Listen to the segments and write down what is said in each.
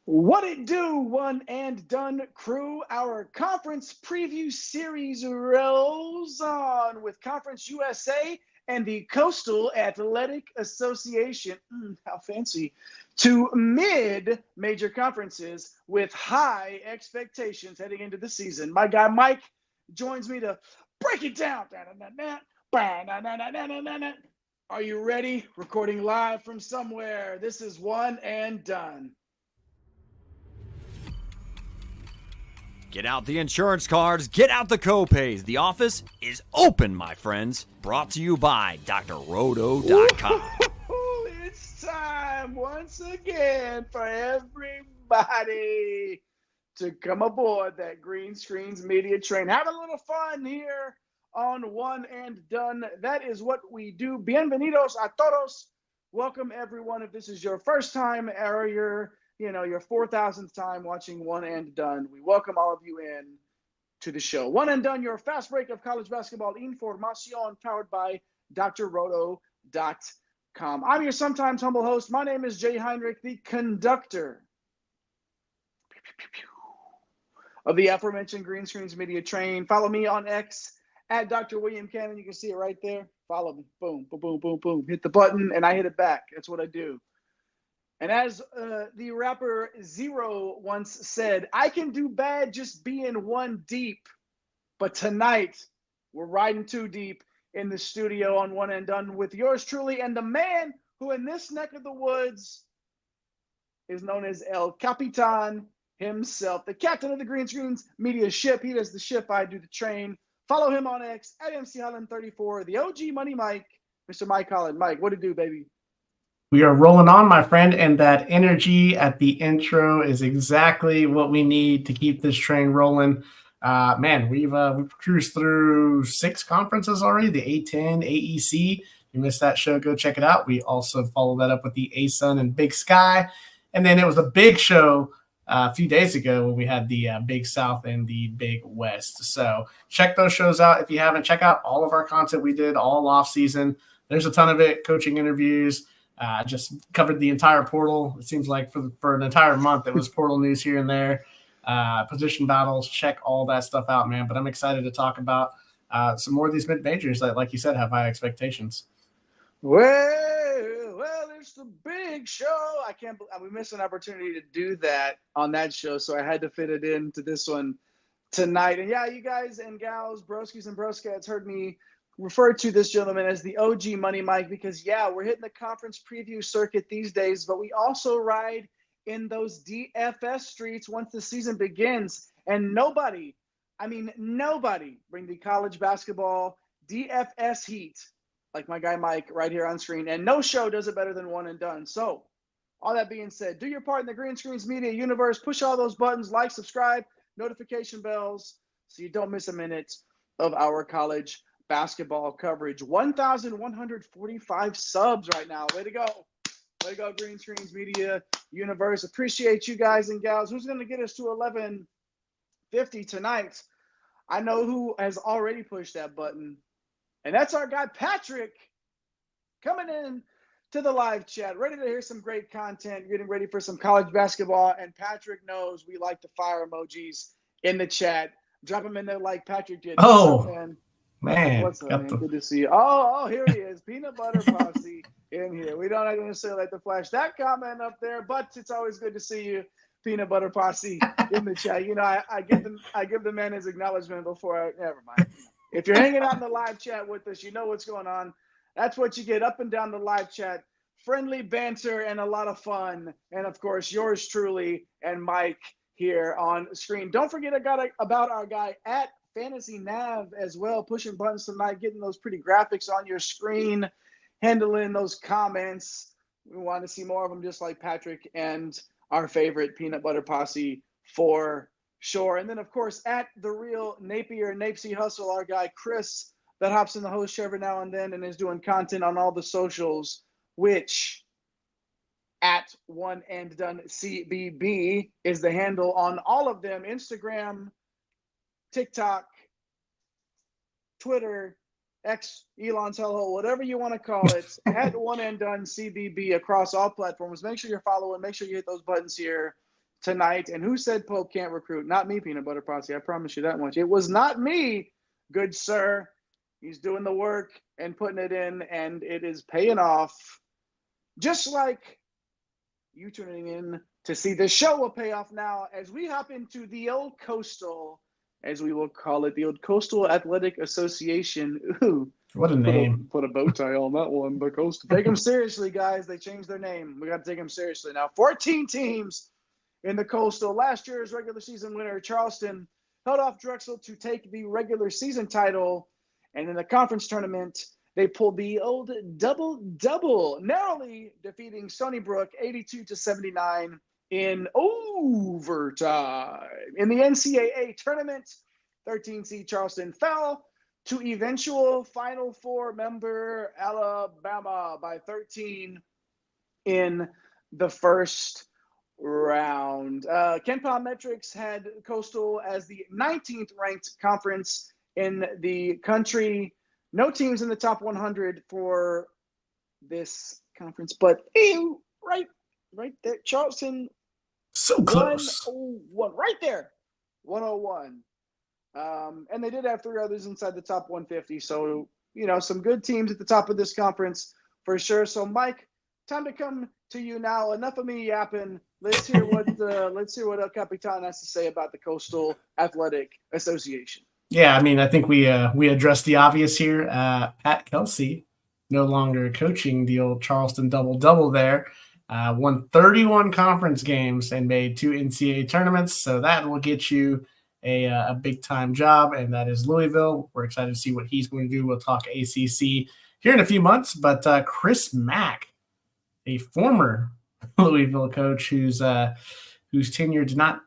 What it do, one and done crew? Our conference preview series rolls on with Conference USA and the Coastal Athletic Association. How fancy. To mid major conferences with high expectations heading into the season. My guy Mike joins me to break it down. Are you ready? Recording live from somewhere. This is One and Done. Get out the insurance cards, get out the copays. The office is open, my friends. Brought to you by drroto.com. It's time once again for everybody to come aboard that Green Screens Media train. Have a little fun here on One and Done. That is what we do. Bienvenidos a todos. Welcome, everyone. If this is your first time or your 4,000th time watching One and Done, we welcome all of you in to the show. One and Done, your fast break of college basketball information, powered by drroto.com. I'm your sometimes humble host. My name is Jay Heinrich, the conductor of the aforementioned Green Screens Media train. Follow me on X at Dr. William Cannon. You can see it right there. Follow me. Boom, boom, boom, boom, boom. Hit the button, and I hit it back. That's what I do. And as the rapper Zero once said, I can do bad just being one deep. But tonight, we're riding too deep in the studio on One and Done with yours truly, and the man who in this neck of the woods is known as El Capitan himself, the captain of the Green Screens Media ship. He does the ship, I do the train. Follow him on X at MC Holland 34, the OG Money Mike, Mr. Mike Holland. Mike, what it do, baby? We are rolling on, my friend, and that energy at the intro is exactly what we need to keep this train rolling. Man, we've cruised through 6 conferences already, the A10, AEC. If you missed that show, go check it out. We also followed that up with the ASUN and Big Sky. And then it was a big show a few days ago when we had the Big South and the Big West. So check those shows out if you haven't. Check out all of our content we did all off season. There's a ton of it, coaching interviews. Just covered the entire portal. It seems like for an entire month, it was portal news here and there. Position battles, check all that stuff out, man. But I'm excited to talk about some more of these mid-majors that, like you said, have high expectations. Well, it's the big show. I can't believe we missed an opportunity to do that on that show, so I had to fit it into this one tonight. And yeah, you guys and gals, broskies and broskats, heard me refer to this gentleman as the OG Money Mike because, yeah, we're hitting the conference preview circuit these days, but we also ride in those DFS streets once the season begins. And nobody bring the college basketball DFS heat like my guy Mike right here on screen. And no show does it better than One and Done. So all that being said, do your part in the Green Screens Media universe. Push all those buttons, like, subscribe, notification bells, so you don't miss a minute of our college basketball coverage. 1,145 subs right now. Way to go. Way to go, Green Screens Media universe. Appreciate you guys and gals. Who's going to get us to 1150 tonight? I know who has already pushed that button. And that's our guy, Patrick, coming in to the live chat, ready to hear some great content, getting ready for some college basketball. And Patrick knows we like the fire emojis in the chat. Drop them in there like Patrick did. Oh, what's up, man? Man, what's up, man? Good to see you. Oh, here he is. Peanut Butter Posse in here. We don't necessarily like to flash that comment up there, but it's always good to see you, Peanut Butter Posse, in the chat. You know, I give the man his acknowledgement before never mind. If you're hanging out in the live chat with us, you know what's going on. That's what you get up and down the live chat. Friendly banter and a lot of fun. And, of course, yours truly and Mike here on screen. Don't forget about our guy at Fantasy Nav as well, pushing buttons tonight, getting those pretty graphics on your screen, handling those comments. We want to see more of them just like Patrick and our favorite Peanut Butter Posse for sure. And then, of course, at The Real Napier, Napesy Hustle, our guy Chris that hops in the host chair every now and then and is doing content on all the socials, which at One and Done CBB is the handle on all of them: Instagram, TikTok, Twitter, X, Elon's hellhole, whatever you want to call it, at One and Done CBB across all platforms. Make sure you're following. Make sure you hit those buttons here tonight. And who said Pope can't recruit? Not me, Peanut Butter Posse. I promise you that much. It was not me, good sir. He's doing the work and putting it in, and it is paying off. Just like you tuning in to see the show will pay off now as we hop into the old Coastal, as we will call it, the old Coastal Athletic Association. Ooh, What a name. Put a bow tie on that one. The Coastal. Take them seriously, guys. They changed their name. We got to take them seriously now. 14 teams in the Coastal. Last year's regular season winner, Charleston, held off Drexel to take the regular season title. And in the conference tournament, they pulled the old double-double, narrowly defeating Stony Brook 82-79 in overtime. In the NCAA tournament, 13 seed Charleston fell to eventual Final Four member Alabama by 13 in the first round. KenPom Metrics had Coastal as the 19th ranked conference in the country. No teams in the top 100 for this conference, but right there, Charleston. So close. 101, right there, 101. And they did have 3 others inside the top 150. So, some good teams at the top of this conference for sure. So, Mike, time to come to you now. Enough of me yapping. Let's hear what El Capitan has to say about the Coastal Athletic Association. Yeah, I mean, I think we addressed the obvious here. Pat Kelsey, no longer coaching the old Charleston double-double there, won 31 conference games and made 2 NCAA tournaments. So that will get you a big-time job, and that is Louisville. We're excited to see what he's going to do. We'll talk ACC here in a few months. But Chris Mack, a former Louisville coach whose tenure did not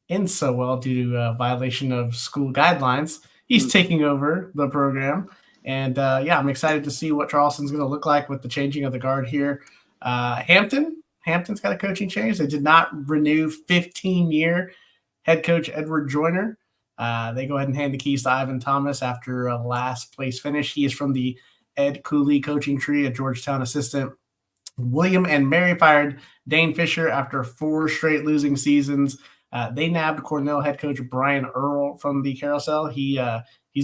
end so well due to a violation of school guidelines. He's taking over the program. And, I'm excited to see what Charleston's going to look like with the changing of the guard here. Hampton's got a coaching change. They did not renew 15-year head coach Edward Joyner. They go ahead and hand the keys to Ivan Thomas after a last place finish. He is from the Ed Cooley coaching tree, a Georgetown assistant. William and Mary fired Dane Fisher after 4 straight losing seasons. They nabbed Cornell head coach Brian Earl from the Carousel. He's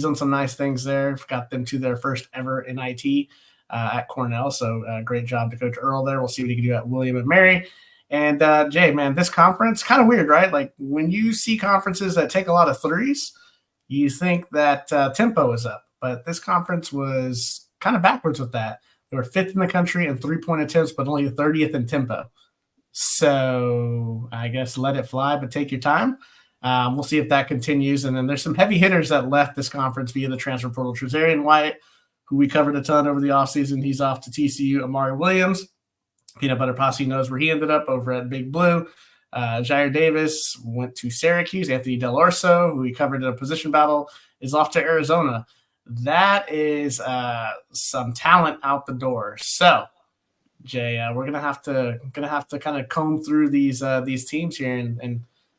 done some nice things there. Got them to their first ever NIT at Cornell. So great job to Coach Earl there. We'll see what he can do at William and Mary. And Jay, man, this conference, kind of weird, right? Like when you see conferences that take a lot of threes, you think that tempo is up. But this conference was kind of backwards with that. They were 5th in the country in 3-point attempts, but only 30th in tempo. So I guess let it fly, but take your time. We'll see if that continues. And then there's some heavy hitters that left this conference via the transfer portal. Trezarian White, who we covered a ton over the offseason, he's off to TCU. Amari Williams, Peanut Butter Posse knows where he ended up over at Big Blue. Jair Davis went to Syracuse. Anthony Del Orso, who we covered in a position battle, is off to Arizona. That is some talent out the door. So, Jay, we're gonna have to kind of comb through these teams here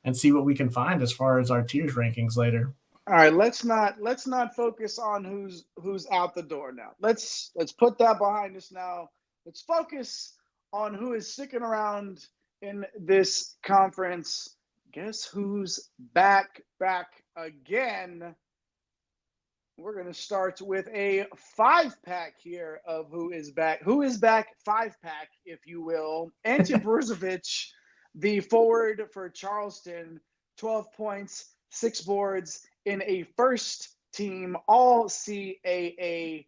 and see what we can find as far as our tiers rankings later. All right, let's not focus on who's out the door now. Let's put that behind us now. Let's focus on who is sticking around in this conference. Guess who's back again? We're going to start with a 5-pack here of who is back. Who is back 5-pack, if you will. Ante Brzovic, the forward for Charleston, 12 points, 6 boards in a first-team All-CAA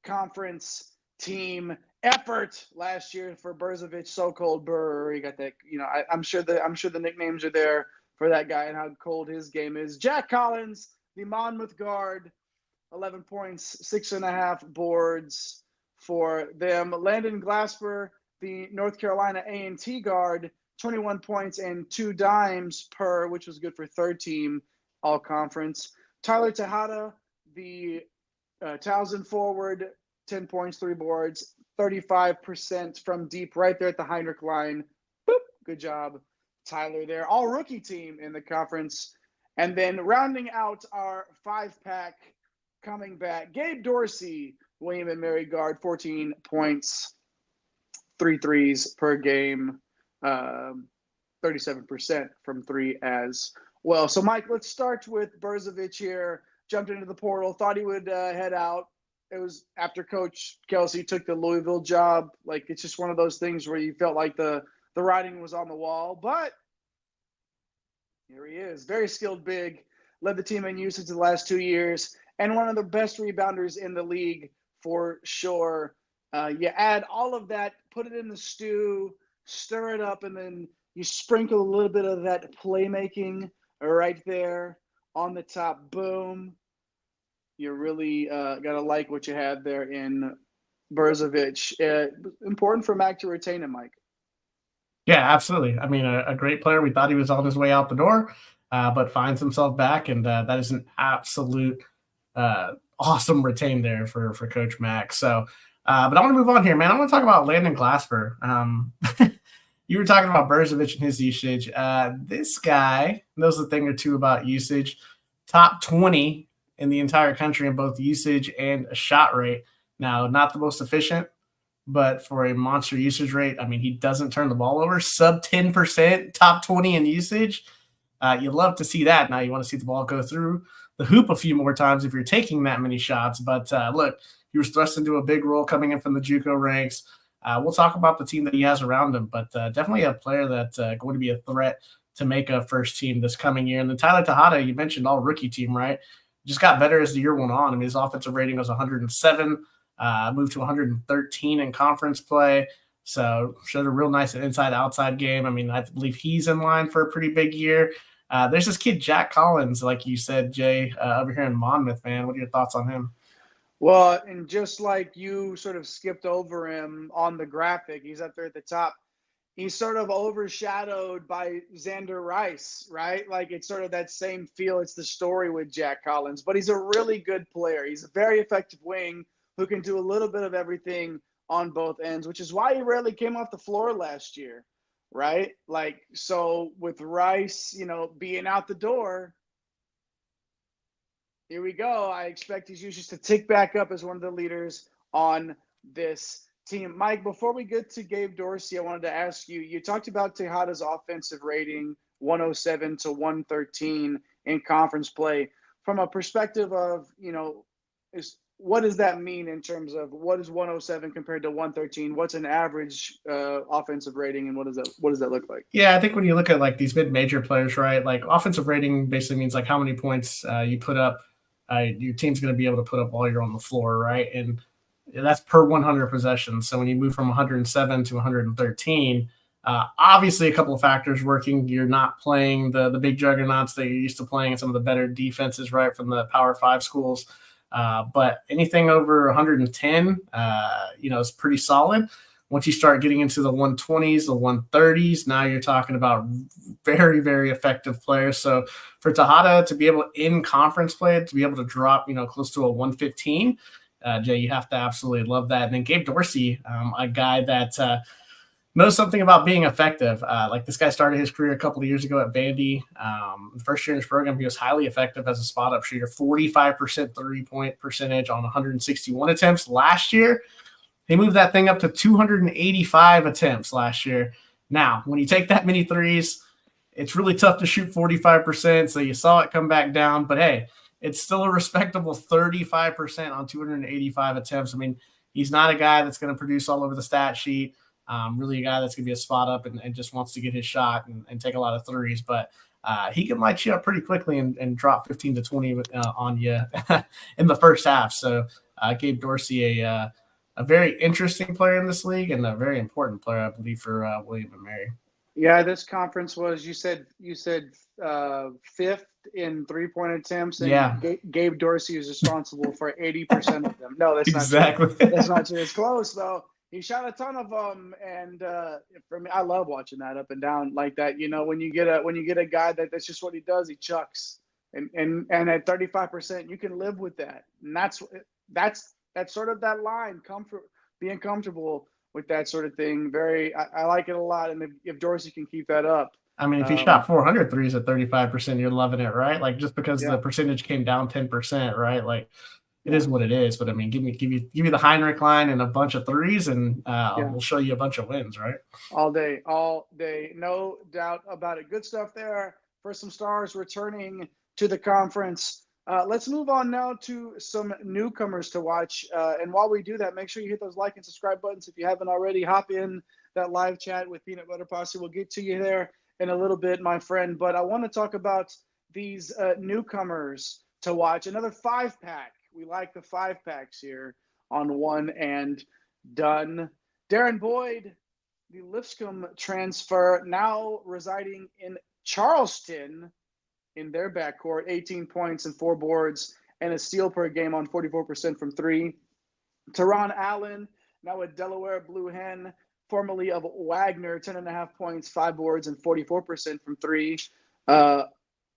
conference team effort last year for Brzovic. So cold Burr. You got that. I'm sure the nicknames are there for that guy and how cold his game is. Jack Collins, the Monmouth guard. 11 points, 6.5 boards for them. Landon Glasper, the North Carolina A&T guard, 21 points and 2 dimes per, which was good for third-team all-conference. Tyler Tejada, the Towson forward, 10 points, 3 boards, 35% from deep right there at the Heinrich line. Boop, good job, Tyler there. All rookie team in the conference. And then rounding out our 5-pack, coming back, Gabe Dorsey, William and Mary guard, 14 points, 3 threes per game. 37% from three as well. So, Mike, let's start with Brzovic here. Jumped into the portal, thought he would head out. It was after Coach Kelsey took the Louisville job. Like, it's just one of those things where you felt like the writing was on the wall. But here he is, very skilled big, led the team in usage the last 2 years, and one of the best rebounders in the league for sure. You add all of that, put it in the stew, stir it up, and then you sprinkle a little bit of that playmaking right there on the top. Boom. You really got to like what you had there in Brzovic. Important for Mac to retain him, Mike. Yeah, absolutely. I mean, a great player. We thought he was on his way out the door, but finds himself back, and that is an absolute awesome retain there for Coach Mack. So, but I want to move on here, man. I want to talk about Landon Glasper. You were talking about Brzovic and his usage. This guy knows a thing or two about usage. Top 20 in the entire country in both usage and a shot rate. Now, not the most efficient, but for a monster usage rate, I mean, he doesn't turn the ball over. Sub 10%, top 20 in usage. You love to see that. Now you want to see the ball go through the hoop a few more times if you're taking that many shots. But look, he was thrust into a big role coming in from the JUCO ranks. We'll talk about the team that he has around him, but definitely a player that's going to be a threat to make a first team this coming year. And then Tyler Tejada, you mentioned all rookie team, right? Just got better as the year went on. I mean, his offensive rating was 107. Moved to 113 in conference play. So showed a real nice inside-outside game. I mean, I believe he's in line for a pretty big year. There's this kid, Jack Collins, like you said, Jay, over here in Monmouth, man. What are your thoughts on him? Well, and just like you sort of skipped over him on the graphic, he's up there at the top. He's sort of overshadowed by Xander Rice, right? Like it's sort of that same feel. It's the story with Jack Collins, but he's a really good player. He's a very effective wing who can do a little bit of everything on both ends, which is why he rarely came off the floor last year, right? Like, so with Rice, being out the door, here we go. I expect his usage to tick back up as one of the leaders on this team. Mike, before we get to Gabe Dorsey, I wanted to ask you, you talked about Tejada's offensive rating, 107 to 113 in conference play. From a perspective of, what does that mean in terms of what is 107 compared to 113? What's an average offensive rating, and what does that look like? Yeah, I think when you look at like these mid-major players, right, like offensive rating basically means like how many points you put up. Your team's going to be able to put up while you're on the floor, right? And that's per 100 possessions. So when you move from 107 to 113, obviously a couple of factors working. You're not playing the big juggernauts that you're used to playing in some of the better defenses, right, from the Power 5 schools. But anything over 110, is pretty solid. Once you start getting into the 120s, the 130s, now you're talking about very, very effective players. So for Tejada to be able in conference play, to be able to drop, close to a 115, Jay, you have to absolutely love that. And then Gabe Dorsey, a guy that knows something about being effective. Like this guy started his career a couple of years ago at Vandy. The first year in his program, he was highly effective as a spot-up shooter, 45% three-point percentage on 161 attempts. Last year, he moved that thing up to 285 attempts last year. Now, when you take that many threes, it's really tough to shoot 45%, so you saw it come back down. But, hey, it's still a respectable 35% on 285 attempts. I mean, he's not a guy that's going to produce all over the stat sheet. Really a guy that's going to be a spot up and just wants to get his shot and take a lot of threes. But he can light you up pretty quickly and drop 15 to 20 on you in the first half. So Gabe Dorsey, a very interesting player in this league and a very important player, I believe, for William & Mary. Yeah, this conference was, you said fifth in three-point attempts, and yeah. Gabe Dorsey is responsible for 80% of them. No, that's exactly. not true. That's not true. It's close, though. He shot a ton of them, and for me, I love watching that up and down like that. When you get a guy that's just what he does, he chucks, and at 35%, you can live with that, and that's sort of that line, being comfortable with that sort of thing. I like it a lot, and if Dorsey can keep that up. I mean, if he shot 400 threes at 35%, you're loving it, right? Like just because the percentage came down 10%, right? Like it is what it is. But I mean, give me the Heinrich line and a bunch of threes, and Yeah. we'll show you a bunch of wins, right? All day, no doubt about it. Good stuff there for some stars returning to the conference. Let's move on now to some newcomers to watch. And while we do that, make sure you hit those like and subscribe buttons if you haven't already. Hop in that live chat with Peanut Butter Posse. We'll get to you there in a little bit, my friend. But I want to talk about these newcomers to watch. Another 5-pack. We like the 5-packs here on One and Done. Darren Boyd, the Lipscomb transfer, now residing in Charleston in their backcourt, 18 points and 4 boards and a steal per game on 44% from 3. Teron Allen, now a Delaware Blue Hen, formerly of Wagner, 10.5 points, 5 boards, and 44% from 3.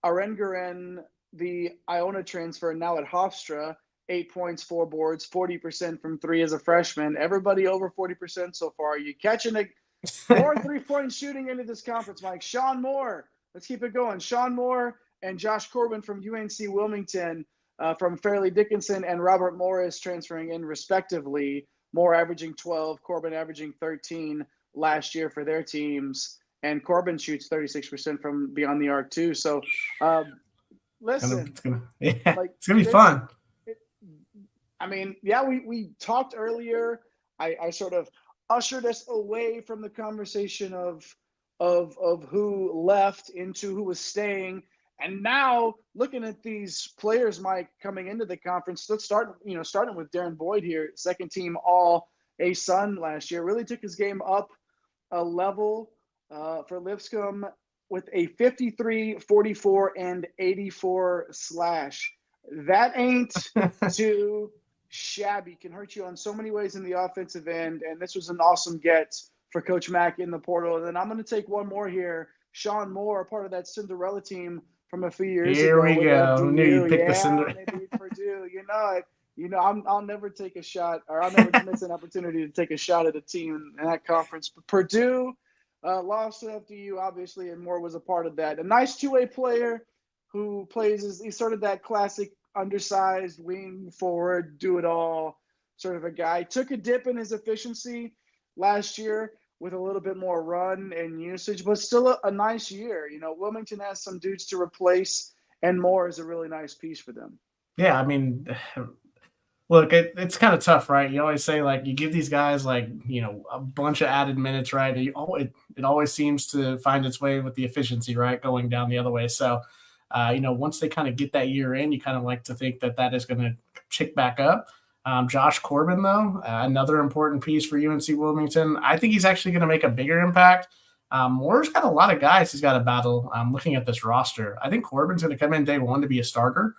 Arengaren, the Iona transfer, now at Hofstra, 8 points, 4 boards, 40% from 3 as a freshman. Everybody over 40% so far. Are you catching more 3-point shooting into this conference, Mike? Sean Moore, let's keep it going. Sean Moore and Josh Corbin from UNC Wilmington, from Fairleigh Dickinson, and Robert Morris transferring in respectively. Moore averaging 12, Corbin averaging 13 last year for their teams. And Corbin shoots 36% from beyond the arc too. So, listen, it's gonna be fun. I mean, yeah, we talked earlier. I sort of ushered us away from the conversation of who left into who was staying. And now looking at these players, Mike, coming into the conference, starting with Darren Boyd here, second team All ASUN last year, really took his game up a level for Lipscomb with a 53, 44, and 84 slash. That ain't too shabby. Can hurt you on so many ways in the offensive end, and this was an awesome get for Coach Mack in the portal. And then I'm going to take one more here. Sean Moore, part of that Cinderella team from a few years ago. Here we go. Knew you picked the Cinderella. Purdue. I'll never take a shot, or I'll never miss an opportunity to take a shot at a team in that conference. But Purdue lost to FDU, obviously, and Moore was a part of that. A nice two-way player who he's sort of that classic undersized wing forward, do it all sort of a guy. Took a dip in his efficiency last year with a little bit more run and usage, but still a nice year. Wilmington has some dudes to replace, and Moore is a really nice piece for them. Yeah, I mean, look, it's kind of tough, right? You always say, like, you give these guys, like, a bunch of added minutes, right? It always seems to find its way with the efficiency, right, going down the other way. So, once they kind of get that year in, you kind of like to think that is going to tick back up. Josh Corbin, though, another important piece for UNC Wilmington. I think he's actually going to make a bigger impact. Moore's got a lot of guys he's got to battle. Looking at this roster, I think Corbin's going to come in day one to be a starter.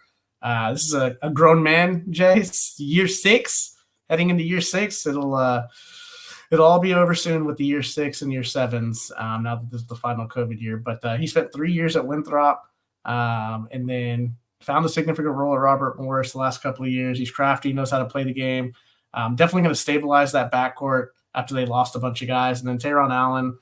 This is a grown man, Jay. Year 6, heading into year 6. It'll all be over soon with the year 6 and year 7s. Now that this is the final COVID year, but he spent 3 years at Winthrop. And then found a significant role at Robert Morris the last couple of years. He's crafty, knows how to play the game. Definitely going to stabilize that backcourt after they lost a bunch of guys. And then Teron Allen,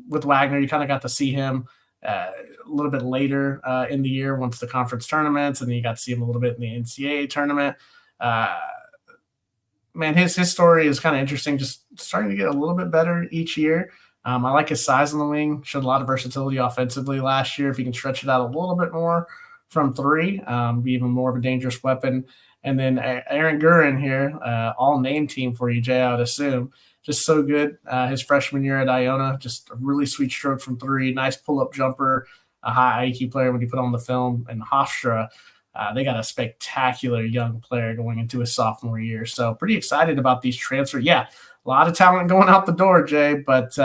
with Wagner, you kind of got to see him a little bit later in the year once the conference tournaments, and then you got to see him a little bit in the NCAA tournament. Man, his story is kind of interesting, just starting to get a little bit better each year. I like his size on the wing. Showed a lot of versatility offensively last year. If he can stretch it out a little bit more from 3, be even more of a dangerous weapon. And then Aaron Gurin here, all name team for you, Jay, I would assume. Just so good. His freshman year at Iona, just a really sweet stroke from 3. Nice pull-up jumper, a high IQ player when you put on the film. And Hofstra, they got a spectacular young player going into his sophomore year. So pretty excited about these transfers. Yeah, a lot of talent going out the door, Jay. But,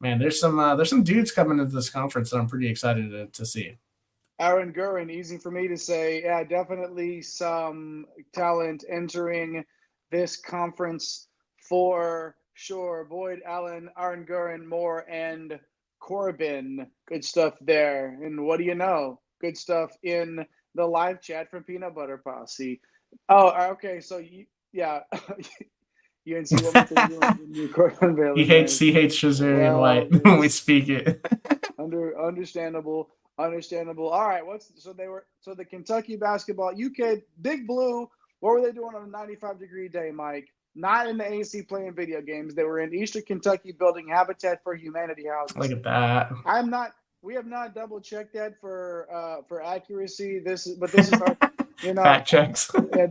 man, there's some dudes coming into this conference that I'm pretty excited to see. Aaron Gurin, easy for me to say. Yeah, definitely some talent entering this conference for sure. Boyd, Allen, Aaron Gurin, Moore, and Corbin. Good stuff there. And what do you know? Good stuff in the live chat from Peanut Butter Posse. Oh, okay. So, UNC Wilmington, Corbin Bailey. He hates Shazarian White when we speak it. Understandable. Understandable. All right. So the Kentucky basketball UK Big Blue. What were they doing on a 95-degree day, Mike? Not in the AC playing video games. They were in Eastern Kentucky building Habitat for Humanity houses. Look at that. We have not double checked that for accuracy. This is our fact checks. Yeah,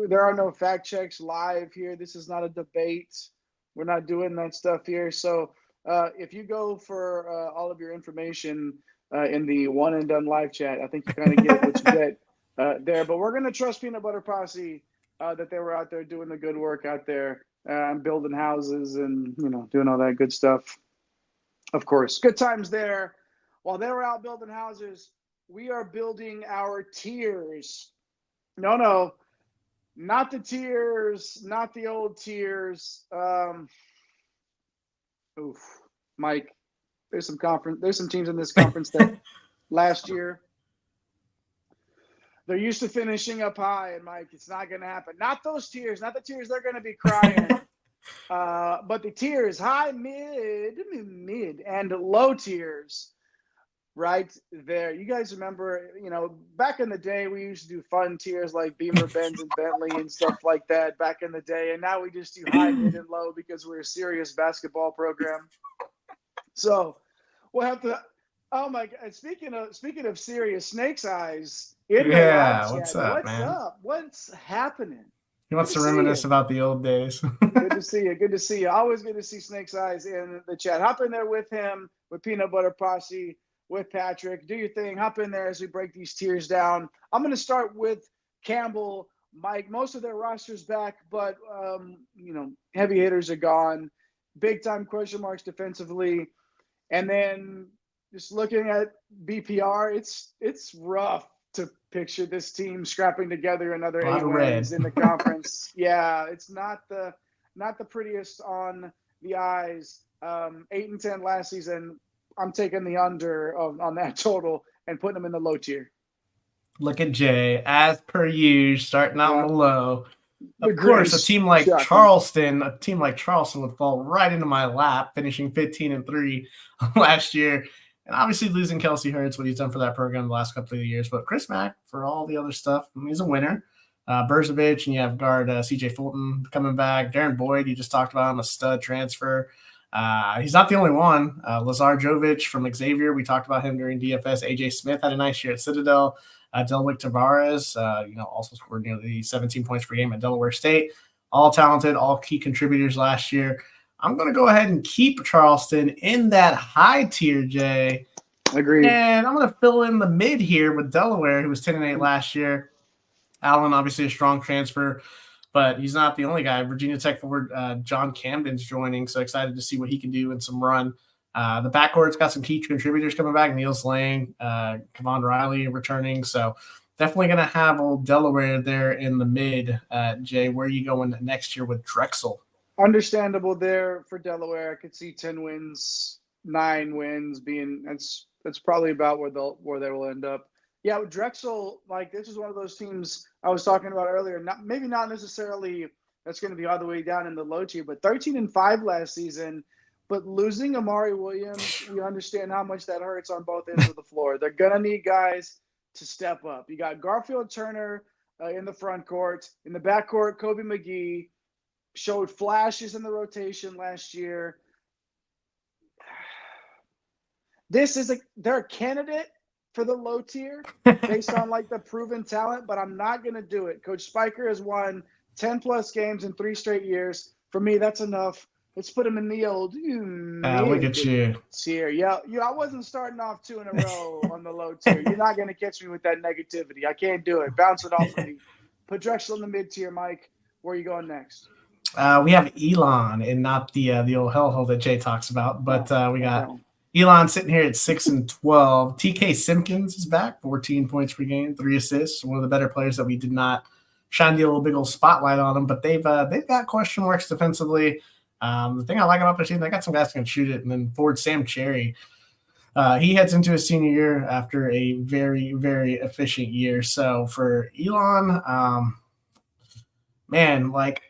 there are no fact checks live here. This is not a debate. We're not doing that stuff here. So if you go for all of your information in the one and done live chat, I think you kind of get what you get there. But we're gonna trust Peanut Butter Posse that they were out there doing the good work out there, building houses and doing all that good stuff. Of course, good times there. While they were out building houses, we are building our tiers. No, not the tiers, not the old tiers. Mike, there's some teams in this conference that last year they're used to finishing up high, and Mike, it's not going to happen. Not those tiers, not the tiers they're going to be crying. But the tiers, high, mid, and low tiers. Right there. You guys remember, back in the day, we used to do fun tiers like Beamer, Benz, and Bentley and stuff like that back in the day. And now we just do high, mid, and low because we're a serious basketball program. So we'll have to. Oh my God! Speaking of serious, Snake's Eyes. What's up, what's man? up? What's happening? He wants to reminisce about the old days. Good to see you. Good to see you. Always good to see Snake's Eyes in the chat. Hop in there with him, with Peanut Butter Posse, with Patrick. Do your thing. Hop in there as we break these tiers down. I'm going to start with Campbell, Mike. Most of their roster's back, but, heavy hitters are gone. Big time question marks defensively. And then just looking at BPR, it's rough to picture this team scrapping together another 8 wins in the conference. Yeah, it's not the prettiest on the eyes. 8-10 last season. I'm taking the under on that total and putting them in the low tier. Look at Jay, as per usual, starting out in the low. Of course, a team like Charleston would fall right into my lap, finishing 15-3 last year. And obviously losing Kelsey Hurts, what he's done for that program the last couple of years. But Chris Mack, for all the other stuff, he's a winner. Berzovich, and you have guard C.J. Fulton coming back. Darren Boyd, you just talked about him, a stud transfer. He's not the only one. Lazar Jovic from Xavier, we talked about him during DFS. A.J. Smith had a nice year at Citadel. Delwick Tavares, also scored nearly 17 points per game at Delaware State. All talented, all key contributors last year. I'm going to go ahead and keep Charleston in that high tier, Jay. Agreed. And I'm going to fill in the mid here with Delaware, who was 10-8 last year. Allen, obviously a strong transfer, but he's not the only guy. Virginia Tech forward John Camden's joining, so excited to see what he can do in some run. The backcourt's got some key contributors coming back. Niels Lang, Kevon Riley returning, so definitely going to have old Delaware there in the mid. Jay, where are you going next year with Drexel? Understandable there for Delaware. I could see 10 wins, 9 wins being that's probably about where they will end up. Yeah, with Drexel, like this is one of those teams I was talking about earlier. Maybe not necessarily that's going to be all the way down in the low tier, but 13-5 last season. But losing Amari Williams, you understand how much that hurts on both ends of the floor. They're gonna need guys to step up. You got Garfield Turner in the front court, in the back court. Kobe McGee showed flashes in the rotation last year. They're a candidate for the low tier based on like the proven talent, but I'm not going to do it. Coach Spiker has won 10 plus games in 3 straight years. For me, that's enough. Let's put him in the old look at you tier. Yeah, I wasn't starting off 2 in a row on the low tier. You're not going to catch me with that negativity. I can't do it. Bounce it off of me. Put Drexel in the mid tier, Mike. Where are you going next? We have Elon and not the old hellhole that Jay talks about, but we got Elon sitting here at 6-12. TK Simpkins is back, 14 points per game, 3 assists. One of the better players that we did not shine the little big old spotlight on him, but they've got question marks defensively. The thing I like about their team, they got some guys who can shoot it, and then forward Sam Cherry. He heads into his senior year after a very, very efficient year. So for Elon, man, like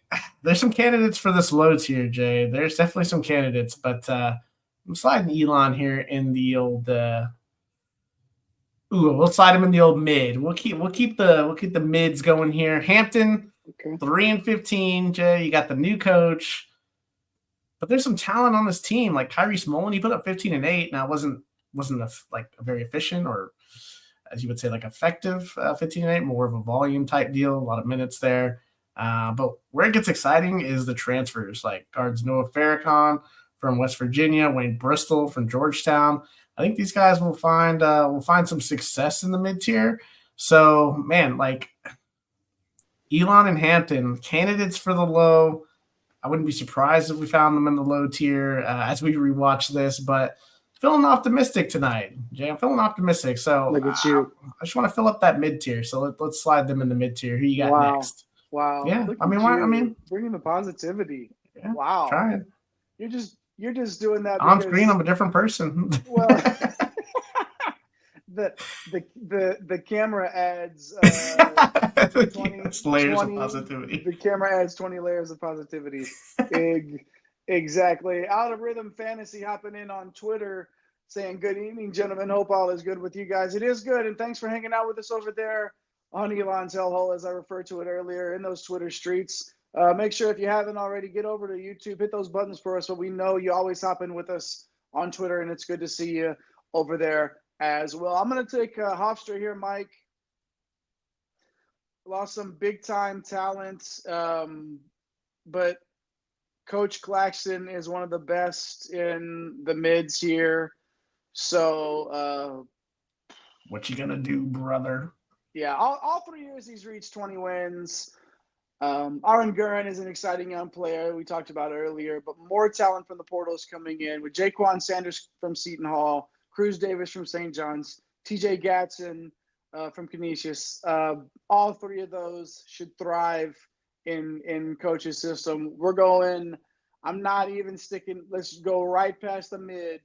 there's some candidates for this low tier, Jay. There's definitely some candidates, but I'm sliding Elon here in the old Ooh, we'll slide him in the old mid. We'll keep the mids going here. Hampton, Okay. 3-15. Jay, you got the new coach, but there's some talent on this team. Like Kyrie Smolin, he put up 15-8. Now it wasn't a very efficient, or as you would say, like effective 15-8, more of a volume type deal, a lot of minutes there. But where it gets exciting is the transfers, like guards Noah Farrakhan from West Virginia, Wayne Bristol from Georgetown. I think these guys will find some success in the mid tier. So man, like Elon and Hampton, candidates for the low. I wouldn't be surprised if we found them in the low tier as we rewatch this, but feeling optimistic tonight, Jay. I'm feeling optimistic. So Look at you. I just want to fill up that mid tier. So let's slide them in the mid tier. Who you got Wow. next? Wow. Yeah, Look I mean, at why? you I mean, bringing the positivity. yeah, Wow. trying. You're just doing that On because screen, I'm a different person. well the camera adds 20, Yes, layers 20 of positivity. the camera adds 20 layers of positivity. Exactly. Out of Rhythm Fantasy hopping in on Twitter saying, "Good evening, gentlemen. Hope all is good with you guys." It is good, and thanks for hanging out with us over there on Elon's Hellhole, as I referred to it earlier, in those Twitter streets. Make sure if you haven't already, get over to YouTube, hit those buttons for us, so we know you always hop in with us on Twitter, and it's good to see you over there as well. I'm going to take Hofstra here, Mike. Lost some big time talent, but Coach Claxton is one of the best in the mids here. So, what you gonna do, brother? yeah, all 3 years he's reached 20 wins. Aaron Gurin is an exciting young player we talked about earlier, but more talent from the portals coming in with Jaquan Sanders from Seton Hall, Cruz Davis from St. John's, TJ Gatson from Canisius. All 3 of those should thrive in coach's system. We're going. I'm not even sticking. Let's go right past the mid.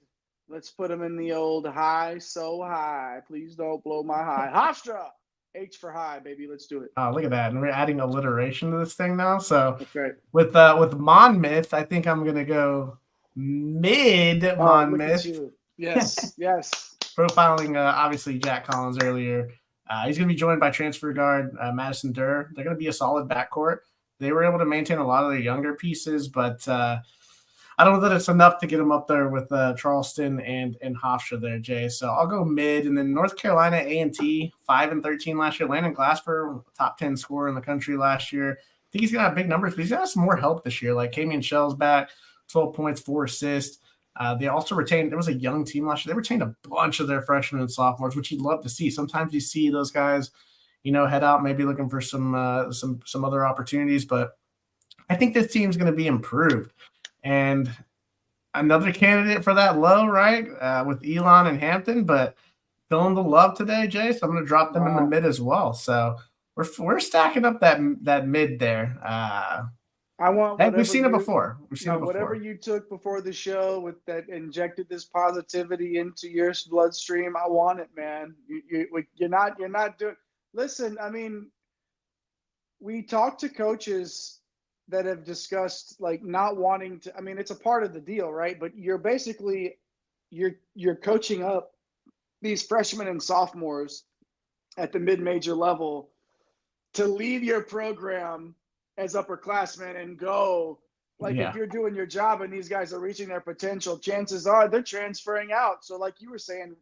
Let's put them in the old high, so high. Please don't blow my high. Hofstra, H for high, baby. Let's do it. Oh, look at that. And we're adding alliteration to this thing now. So That's right. with Monmouth, I think I'm gonna go mid Oh, look at Monmouth. you. Yes, yes. Profiling obviously Jack Collins earlier. He's going to be joined by transfer guard Madison Durr. They're going to be a solid backcourt. They were able to maintain a lot of their younger pieces, but I don't know that it's enough to get them up there with Charleston and Hofstra there, Jay. So I'll go mid. And then North Carolina A&T, 5-13 last year. Landon Glasper, top 10 scorer in the country last year. I think he's going to have big numbers, but he's going to have some more help this year. Like Kamian Shell's back, 12 points, 4 assists. They also retained, there was a young team last year. They retained a bunch of their freshmen and sophomores, which you'd love to see. Sometimes you see those guys, head out maybe looking for some other opportunities. But I think this team's going to be improved. And another candidate for that low, right, with Elon and Hampton, but feeling the love today, Jay. So I'm going to drop them in the mid as well. So we're stacking up that mid there. I want. Hey, we've seen it before. Whatever you took before the show with that injected this positivity into your bloodstream. I want it, man. You're not doing. Listen, I mean, we talked to coaches that have discussed like not wanting to. I mean, it's a part of the deal, right? But you're basically you're coaching up these freshmen and sophomores at the mid-major level to leave your program as upperclassmen and go. Like if you're doing your job and these guys are reaching their potential, chances are they're transferring out. So like you were saying,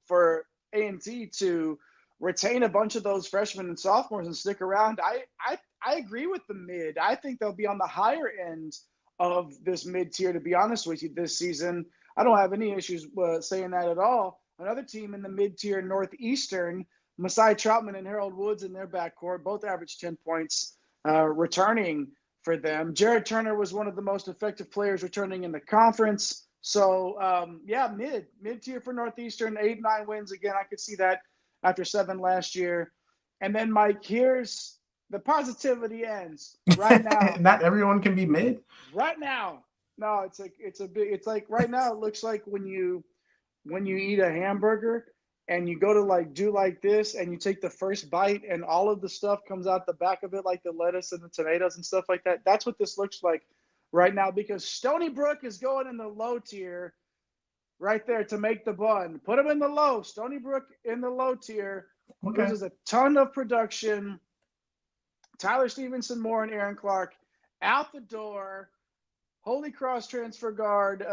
for A&T to retain a bunch of those freshmen and sophomores and stick around, I agree with the mid. I think they'll be on the higher end of this mid tier, to be honest with you, this season. I don't have any issues saying that at all. Another team in the mid tier, Northeastern, Masai Troutman and Harold Woods in their backcourt, both averaged 10 points returning for them. Jared Turner was one of the most effective players returning in the conference. So, mid tier for Northeastern, 8-9 wins. Again, I could see that after 7 last year. And then, Mike, here's the positivity ends right now. Not everyone can be mid. Right now. No, it's like right now it looks like when you eat a hamburger and you go to like do like this and you take the first bite and all of the stuff comes out the back of it, like the lettuce and the tomatoes and stuff like that. That's what this looks like right now, because Stony Brook is going in the low tier. right there to make the bun. Put him in the low. Stony Brook in the low tier. Okay. Loses a ton of production. Tyler Stevenson, Moore, and Aaron Clark out the door. Holy Cross transfer guard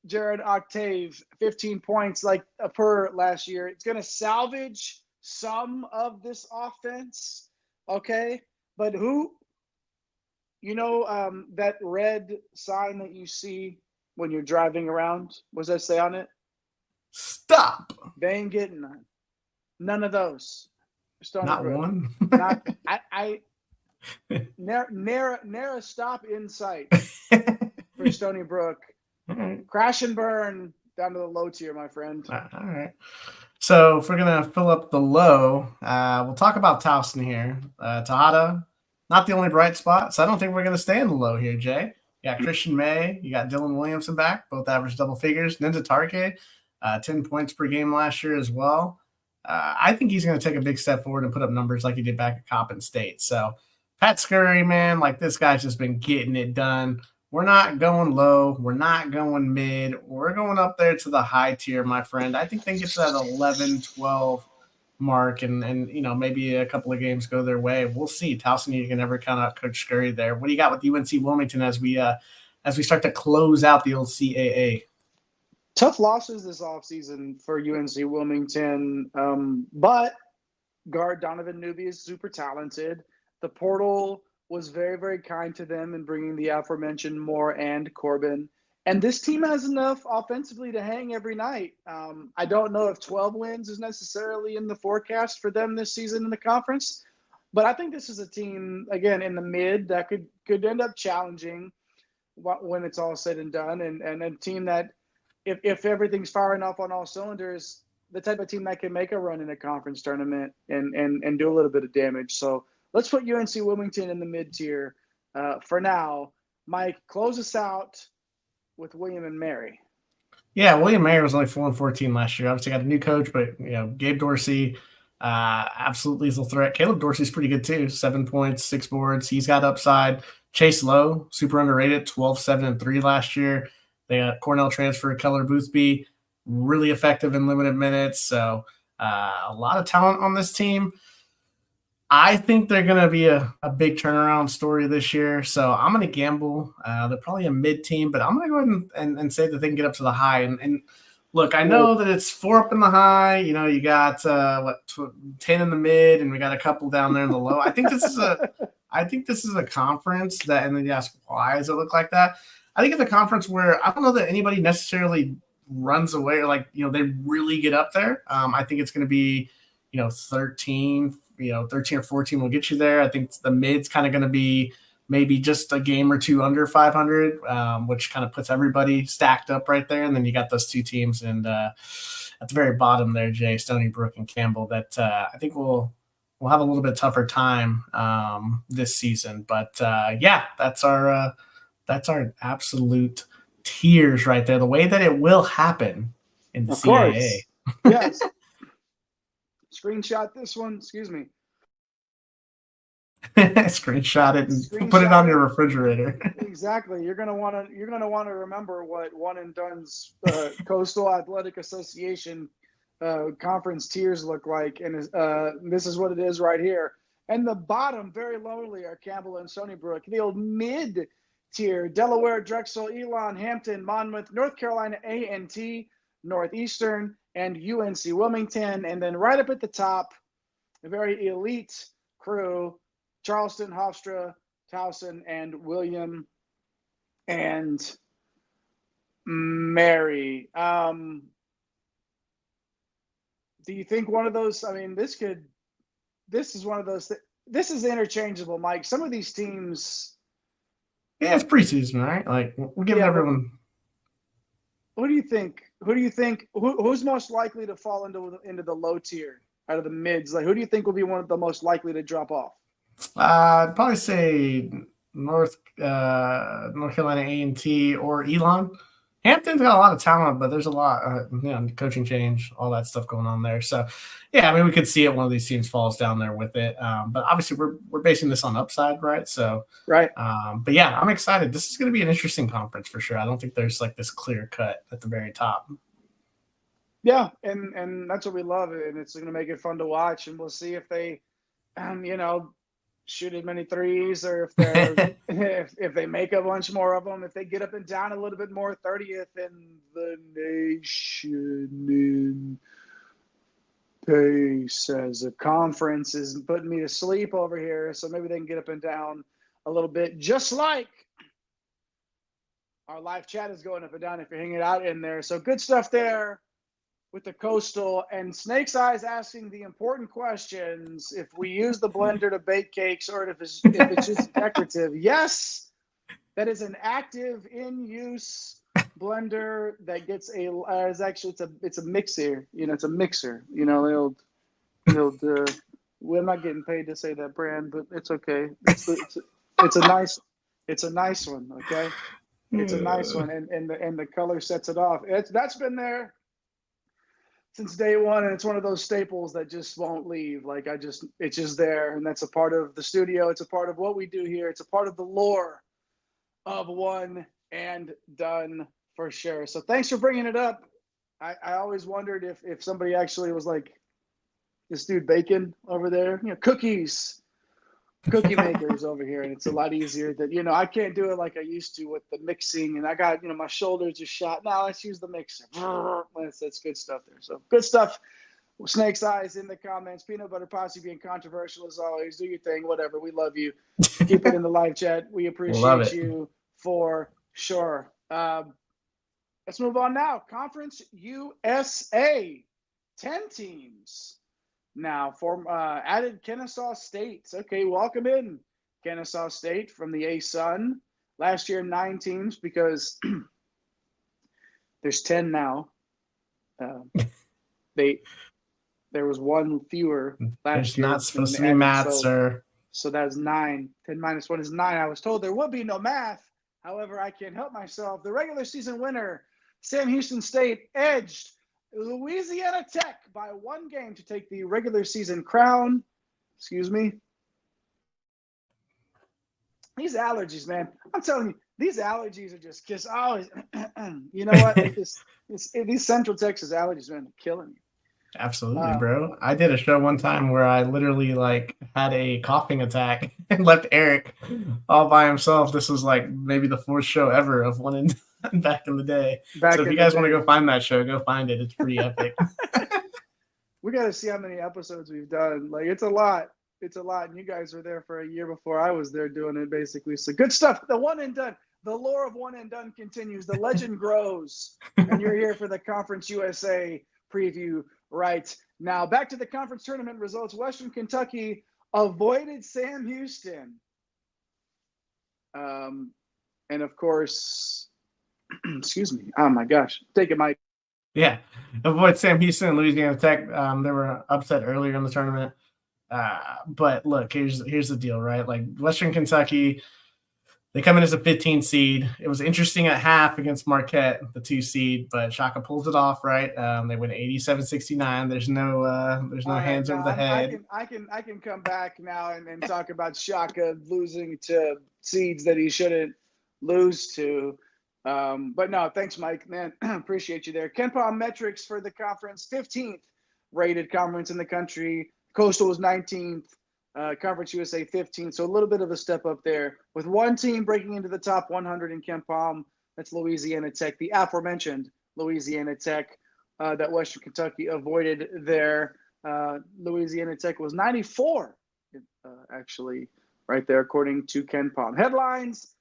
Jared Octave, 15 points like per last year. It's going to salvage some of this offense, okay? But who, that red sign that you see when you're driving around, what does that say on it? Stop. They ain't getting none. None of those. Stony Not Brook. one. Not near a stop in sight for Stony Brook. Right. Crash and burn down to the low tier, my friend. All right. So if we're going to fill up the low, we'll talk about Towson here. Tejada, not the only bright spot, so I don't think we're going to stay in the low here, Jay. You got Christian May. You got Dylan Williamson back, both average double figures. Ninja Tarke, 10 points per game last year as well. I think he's going to take a big step forward and put up numbers like he did back at Coppin State. So Pat Scurry, man, like this guy's just been getting it done. We're not going low. We're not going mid. We're going up there to the high tier, my friend. I think they get to that 11, 12 mark and maybe a couple of games go their way. We'll see. Towson, you can never count out Coach Scurry there. What do you got with UNC Wilmington as we start to close out the old CAA? Tough losses this offseason for UNC Wilmington, but guard Donovan Newby is super talented. The portal was very, very kind to them in bringing the aforementioned Moore and Corbin. And this team has enough offensively to hang every night. I don't know if 12 wins is necessarily in the forecast for them this season in the conference, but I think this is a team, again, in the mid that could end up challenging when it's all said and done, and a team that, if everything's firing off on all cylinders, the type of team that can make a run in a conference tournament and do a little bit of damage. So let's put UNC Wilmington in the mid-tier for now. Mike, close us out with William and Mary. Yeah, William Mary was only 4-14 last year. Obviously got a new coach, but Gabe Dorsey, absolute lethal threat. Caleb Dorsey's pretty good too. 7 points, 6 boards. He's got upside. Chase Lowe, super underrated, 12, 7, and 3 last year. They got Cornell transfer Keller Boothby, really effective in limited minutes. So a lot of talent on this team. I think they're going to be a big turnaround story this year. So I'm going to gamble. They're probably a mid team, but I'm going to go ahead and say that they can get up to the high. And look, I know that it's 4 up in the high. You got 10 in the mid, and we got a couple down there in the low. I think this is a conference that, and then you ask, why does it look like that? I think it's a conference where I don't know that anybody necessarily runs away or they really get up there. I think it's going to be, 13 or 14 will get you there. I think the mid's kind of going to be maybe just a game or two under 500, which kind of puts everybody stacked up right there. And then you got those two teams and at the very bottom there, Jay, Stony Brook and Campbell, that I think we'll have a little bit tougher time this season. But that's our absolute tiers right there. The way that it will happen in the CAA. Yes. Screenshot this one. Excuse me. Screenshot it and put it on your refrigerator. Exactly. You're gonna want to remember what One and Done's Coastal Athletic Association conference tiers look like, and this is what it is right here. And the bottom, very lowly, are Campbell and Stony Brook. The old mid tier: Delaware, Drexel, Elon, Hampton, Monmouth, North Carolina A&T, Northeastern, and UNC Wilmington. And then right up at the top, a very elite crew: Charleston, Hofstra, Towson, and William and Mary. Do you think one of those? I mean, this is one of those. This is interchangeable, Mike. Some of these teams. Yeah, it's preseason, right? Like we're giving everyone. Who do you think? Who's most likely to fall into the low tier out of the mids? Like, who do you think will be one of the most likely to drop off? I'd probably say North Carolina A&T or Elon. Hampton's got a lot of talent, but there's a lot, coaching change, all that stuff going on there. So, yeah, I mean, we could see it. One of these teams falls down there with it. But obviously, we're basing this on upside, right? So, right. But yeah, I'm excited. This is going to be an interesting conference for sure. I don't think there's like this clear cut at the very top. Yeah, and that's what we love, and it's going to make it fun to watch. And we'll see if they, shoot as many threes, or if they're if they make a bunch more of them, if they get up and down a little bit more. 30th in the nation in pace as a conference is putting me to sleep over here, so maybe they can get up and down a little bit, just like our live chat is going up and down if you're hanging out in there. So good stuff there with the Coastal. And Snake's Eyes asking the important questions: if we use the blender to bake cakes, or if it's just decorative. Yes, that is an active in use blender that gets is actually it's a mixer. It's a mixer. We're not getting paid to say that brand, but it's okay. It's a nice one. Okay. It's a nice one, and the color sets it off. That's been there since day one, and it's one of those staples that just won't leave. It's just there, and that's a part of the studio. It's a part of what we do here. It's a part of the lore of One and Done for sure. So thanks for bringing it up. I always wondered if somebody actually was like, this dude Bacon over there, cookie makers over here, and it's a lot easier that I can't do it like I used to with the mixing, and I got my shoulders are shot. Now let's use the mixer. That's good stuff there. So good stuff. Snake's Eyes in the comments. Peanut Butter Posse being controversial as always. Do your thing, whatever. We love you. Keep it in the live chat. We appreciate you for sure. Let's move on now. Conference USA, 10 teams. Now, added Kennesaw State. Okay, welcome in Kennesaw State from the A-Sun. Last year, 9 teams because there's 10 now. There was one fewer last year. There's not supposed to be math, sir. So that's 9. 10 minus 1 is 9. I was told there would be no math. However, I can't help myself. The regular season winner, Sam Houston State, edged Louisiana Tech by 1 game to take the regular season crown. Excuse me. These allergies, man. I'm telling you, these allergies are just always. You know what? These Central Texas allergies, man, are killing me. Absolutely, bro. I did a show one time where I literally had a coughing attack and left Eric all by himself. This was maybe the 4th show ever of One and Done back in the day. So if you guys want to go find that show, go find it. It's pretty epic. We got to see how many episodes we've done. It's a lot. It's a lot. And you guys were there for a year before I was there doing it, basically. So good stuff. The One and Done. The lore of One and Done continues. The legend grows. And you're here for the Conference USA preview right now. Back to the conference tournament results. Western Kentucky avoided Sam Houston. And of course, excuse me. Oh my gosh. Take it, Mike. Yeah. Avoid Sam Houston and Louisiana Tech. They were upset earlier in the tournament. But look, here's the deal, right? Western Kentucky, they come in as a 15 seed. It was interesting at half against Marquette, the 2 seed, but Shaka pulls it off, right? They win 87-69. There's no hands over the head. I can come back now and talk about Shaka losing to seeds that he shouldn't lose to. But no, thanks, Mike. Man, appreciate you there. KenPom metrics for the conference: 15th rated conference in the country. Coastal was 19th. Conference USA 15th, so a little bit of a step up there, with 1 team breaking into the top 100 in KenPom. That's Louisiana Tech, the aforementioned Louisiana Tech that Western Kentucky avoided there. Louisiana Tech was 94, actually, right there, according to KenPom. Headlines: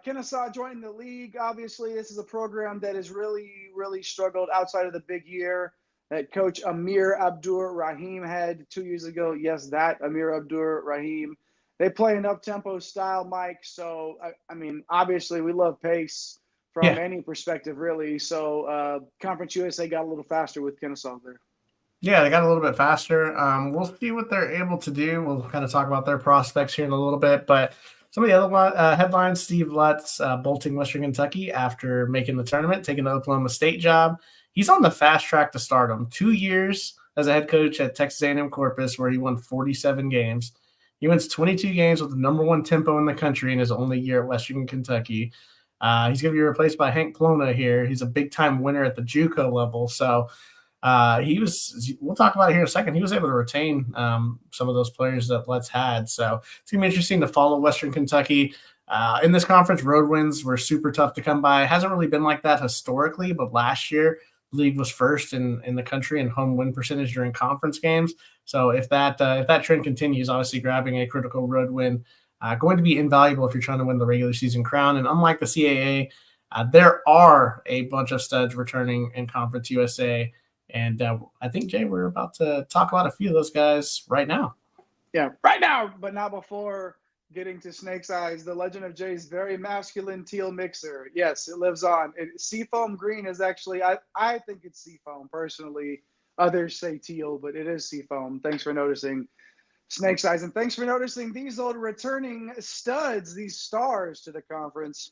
Kennesaw joined the league. Obviously, this is a program that has really, really struggled outside of the big year that Coach Amir Abdur-Rahim had 2 years ago. Yes, that Amir Abdur-Rahim. They play an up-tempo style, Mike. So, I mean, obviously we love pace from any perspective, really. So, Conference USA got a little faster with Kennesaw there. Yeah, they got a little bit faster. We'll see what they're able to do. We'll kind of talk about their prospects here in a little bit. But some of the other headlines: Steve Lutz bolting Western Kentucky after making the tournament, taking the Oklahoma State job. He's on the fast track to stardom. 2 years as a head coach at Texas A&M Corpus, where he won 47 games. He wins 22 games with the number 1 tempo in the country in his only year at Western Kentucky. He's going to be replaced by Hank Plona here. He's a big-time winner at the JUCO level. So We'll talk about it here in a second. He was able to retain some of those players that Let's had. So it's going to be interesting to follow Western Kentucky. In this conference, road wins were super tough to come by. It hasn't really been like that historically, but last year, the league was first in the country in home win percentage during conference games. So if that trend continues, obviously grabbing a critical road win going to be invaluable if you're trying to win the regular season crown. And unlike the CAA, there are a bunch of studs returning in Conference USA. And I think, Jay, we're about to talk about a few of those guys right now. Yeah, right now, but not before getting to Snake's Eyes, the Legend of Jay's very masculine teal mixer. Yes, it lives on. Seafoam green is actually, I think it's seafoam personally. Others say teal, but it is seafoam. Thanks for noticing, Snake's Eyes. And thanks for noticing these old returning studs, these stars to the conference.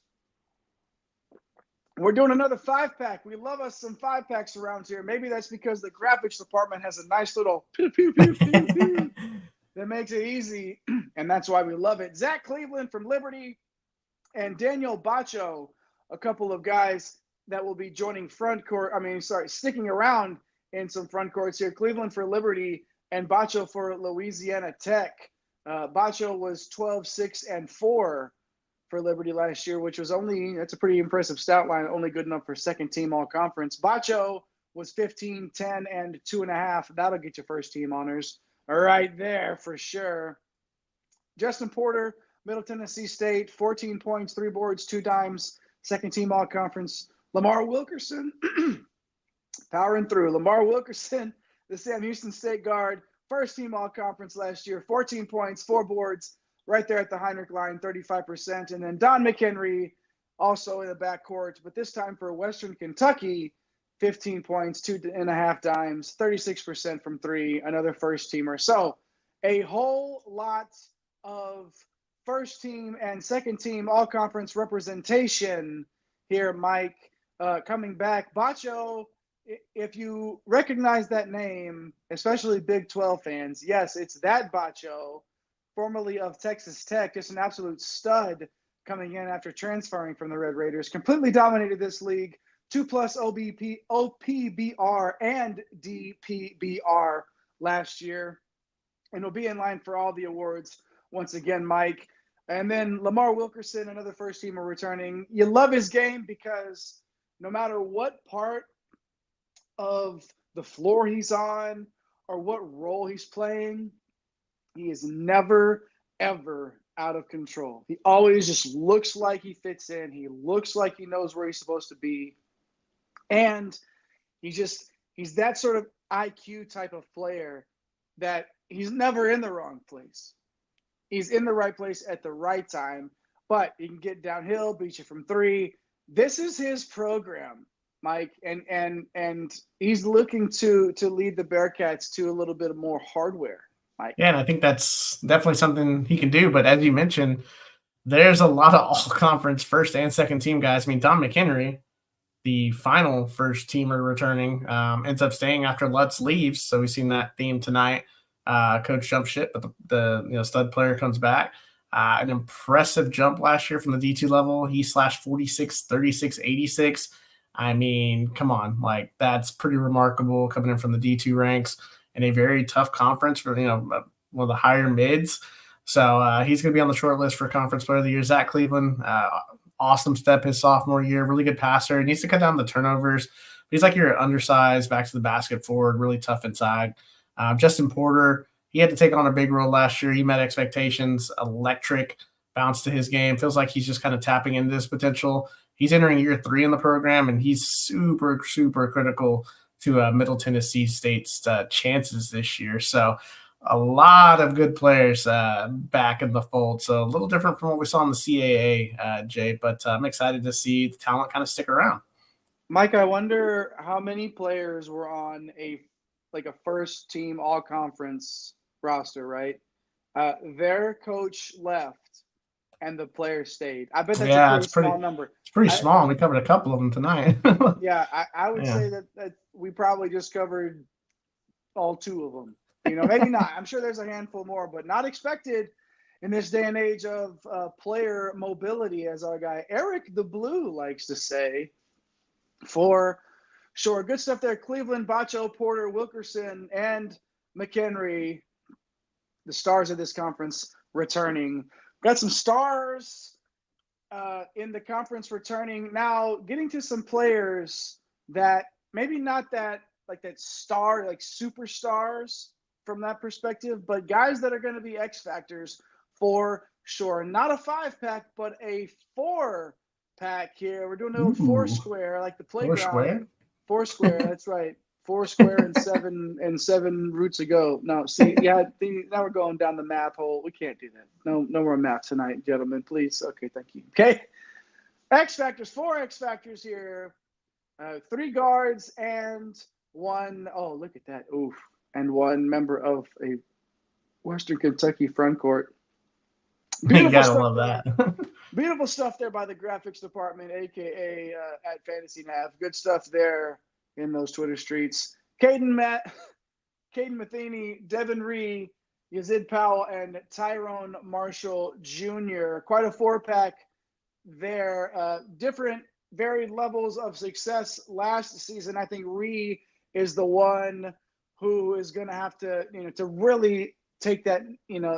We're doing another 5-pack. We love us some 5-packs around here. Maybe that's because the graphics department has a nice little pew, pew, pew, pew, pew, that makes it easy, and that's why we love it. Zach Cleveland from Liberty and Daniel Bacho, a couple of guys that will be joining sticking around in some front courts here. Cleveland for Liberty and Bacho for Louisiana Tech. Bacho was 12-6-4 for Liberty last year, which was that's a pretty impressive stat line, only good enough for second team all conference. Bacho was 15-10-2.5. That'll get you first team honors right there for sure. Justin Porter, Middle Tennessee State, 14 points, 3 boards, 2 dimes, second team all conference. Lamar Wilkerson, powering through. Lamar Wilkerson, the Sam Houston State guard, first team all conference last year, 14 points, 4 boards, right there at the Heinrich line, 35%. And then Don McHenry, also in the backcourt, but this time for Western Kentucky, 15 points, 2.5 dimes, 36% from 3, another first teamer. So a whole lot of first team and second team all conference representation here, Mike, coming back. Bacho, if you recognize that name, especially Big 12 fans, yes, it's that Bacho, formerly of Texas Tech, just an absolute stud coming in after transferring from the Red Raiders. Completely dominated this league, 2+ OPBR and DPBR last year, and will be in line for all the awards once again, Mike. And then Lamar Wilkerson, another first teamer returning. You love his game because no matter what part of the floor he's on or what role he's playing, he is never, ever out of control. He always just looks like he fits in. He looks like he knows where he's supposed to be. And he's that sort of IQ type of player that he's never in the wrong place. He's in the right place at the right time, but he can get downhill, beat you from 3. This is his program, Mike, and he's looking to lead the Bearcats to a little bit more hardware, Mike. Yeah, and I think that's definitely something he can do. But as you mentioned, there's a lot of all-conference first and second team guys. I mean, Don McHenry, the final first teamer returning, ends up staying after Lutz leaves. So we've seen that theme tonight. Coach jump ship, but the stud player comes back. An impressive jump last year from the D2 level. He slashed 46, 36, 86. I mean, come on, like that's pretty remarkable coming in from the D2 ranks in a very tough conference for one of the higher mids. So he's going to be on the short list for Conference Player of the Year. Zach Cleveland, awesome step his sophomore year, really good passer. He needs to cut down the turnovers. He's like your undersized, back to the basket forward, really tough inside. Justin Porter, he had to take on a big role last year. He met expectations, electric bounce to his game. Feels like he's just kind of tapping into this potential. He's entering year 3 in the program, and he's super, super critical to Middle Tennessee State's chances this year. So a lot of good players back in the fold. So a little different from what we saw in the CAA, Jay, but I'm excited to see the talent kind of stick around. Mike, I wonder how many players were on a first team all conference roster, right? Their coach left and the player stayed. I bet that's a pretty small number. It's pretty small. We covered a couple of them tonight. Yeah, I would say that we probably just covered all 2 of them. Maybe not. I'm sure there's a handful more, but not expected in this day and age of player mobility, as our guy Eric the Blue likes to say, for Sure, good stuff there. Cleveland, Bacho, Porter, Wilkerson, and McHenry, the stars of this conference, returning. Got some stars in the conference returning. Now, getting to some players that maybe not that like that star, like superstars from that perspective, but guys that are going to be X factors for sure. Not a 5-pack, but a 4-pack here. We're doing a little 4-square, like the playground. 4-square. That's right. 4-square and seven roots ago. No, see, yeah, now we're going down the math hole. We can't do that. No more math tonight, gentlemen, please. Okay, thank you. Okay. X factors, 4 X factors here. 3 guards and 1. Oh, look at that. Oof. And 1 member of a Western Kentucky front court. You gotta love that. Beautiful stuff there by the graphics department, aka at Fantasy Nav. Good stuff there in those Twitter streets. Caden Matheny, Devin Ree, Yazid Powell, and Tyrone Marshall Jr. Quite a 4-pack there. Different, varied levels of success last season. I think Ree is the one who is going to have to, to really take that,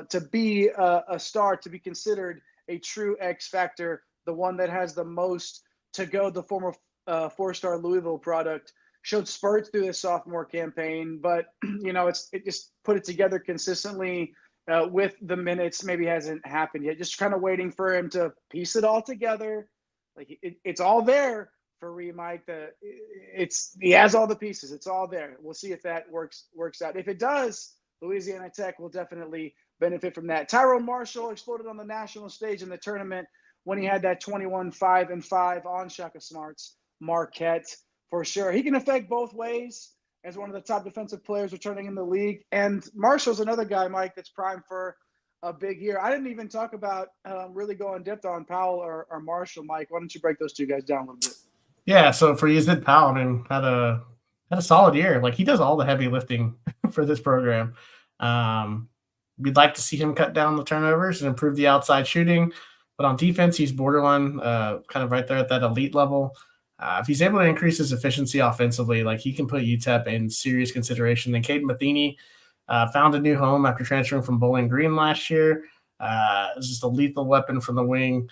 to be a star, to be considered a true X factor, the one that has the most to go. The former 4-star Louisville product showed spurts through his sophomore campaign, but it just put it together consistently with the minutes. Maybe hasn't happened yet. Just kind of waiting for him to piece it all together. Like it's all there for Ree, Mike. He has all the pieces. It's all there. We'll see if that works out. If it does, Louisiana Tech will definitely benefit from that. Tyrone Marshall exploded on the national stage in the tournament when he had that 21-5-5 on Shaka Smart's Marquette for sure. He can affect both ways as one of the top defensive players returning in the league. And Marshall's another guy, Mike, that's primed for a big year. I didn't even talk about really go in depth on Powell or Marshall, Mike. Why don't you break those two guys down a little bit? Yeah, so for Yazid Powell, had a solid year. Like, he does all the heavy lifting for this program. We'd like to see him cut down the turnovers and improve the outside shooting. But on defense, he's borderline, kind of right there at that elite level. If he's able to increase his efficiency offensively, like, he can put UTEP in serious consideration. Then Caden Matheny found a new home after transferring from Bowling Green last year. It's just a lethal weapon from the wing.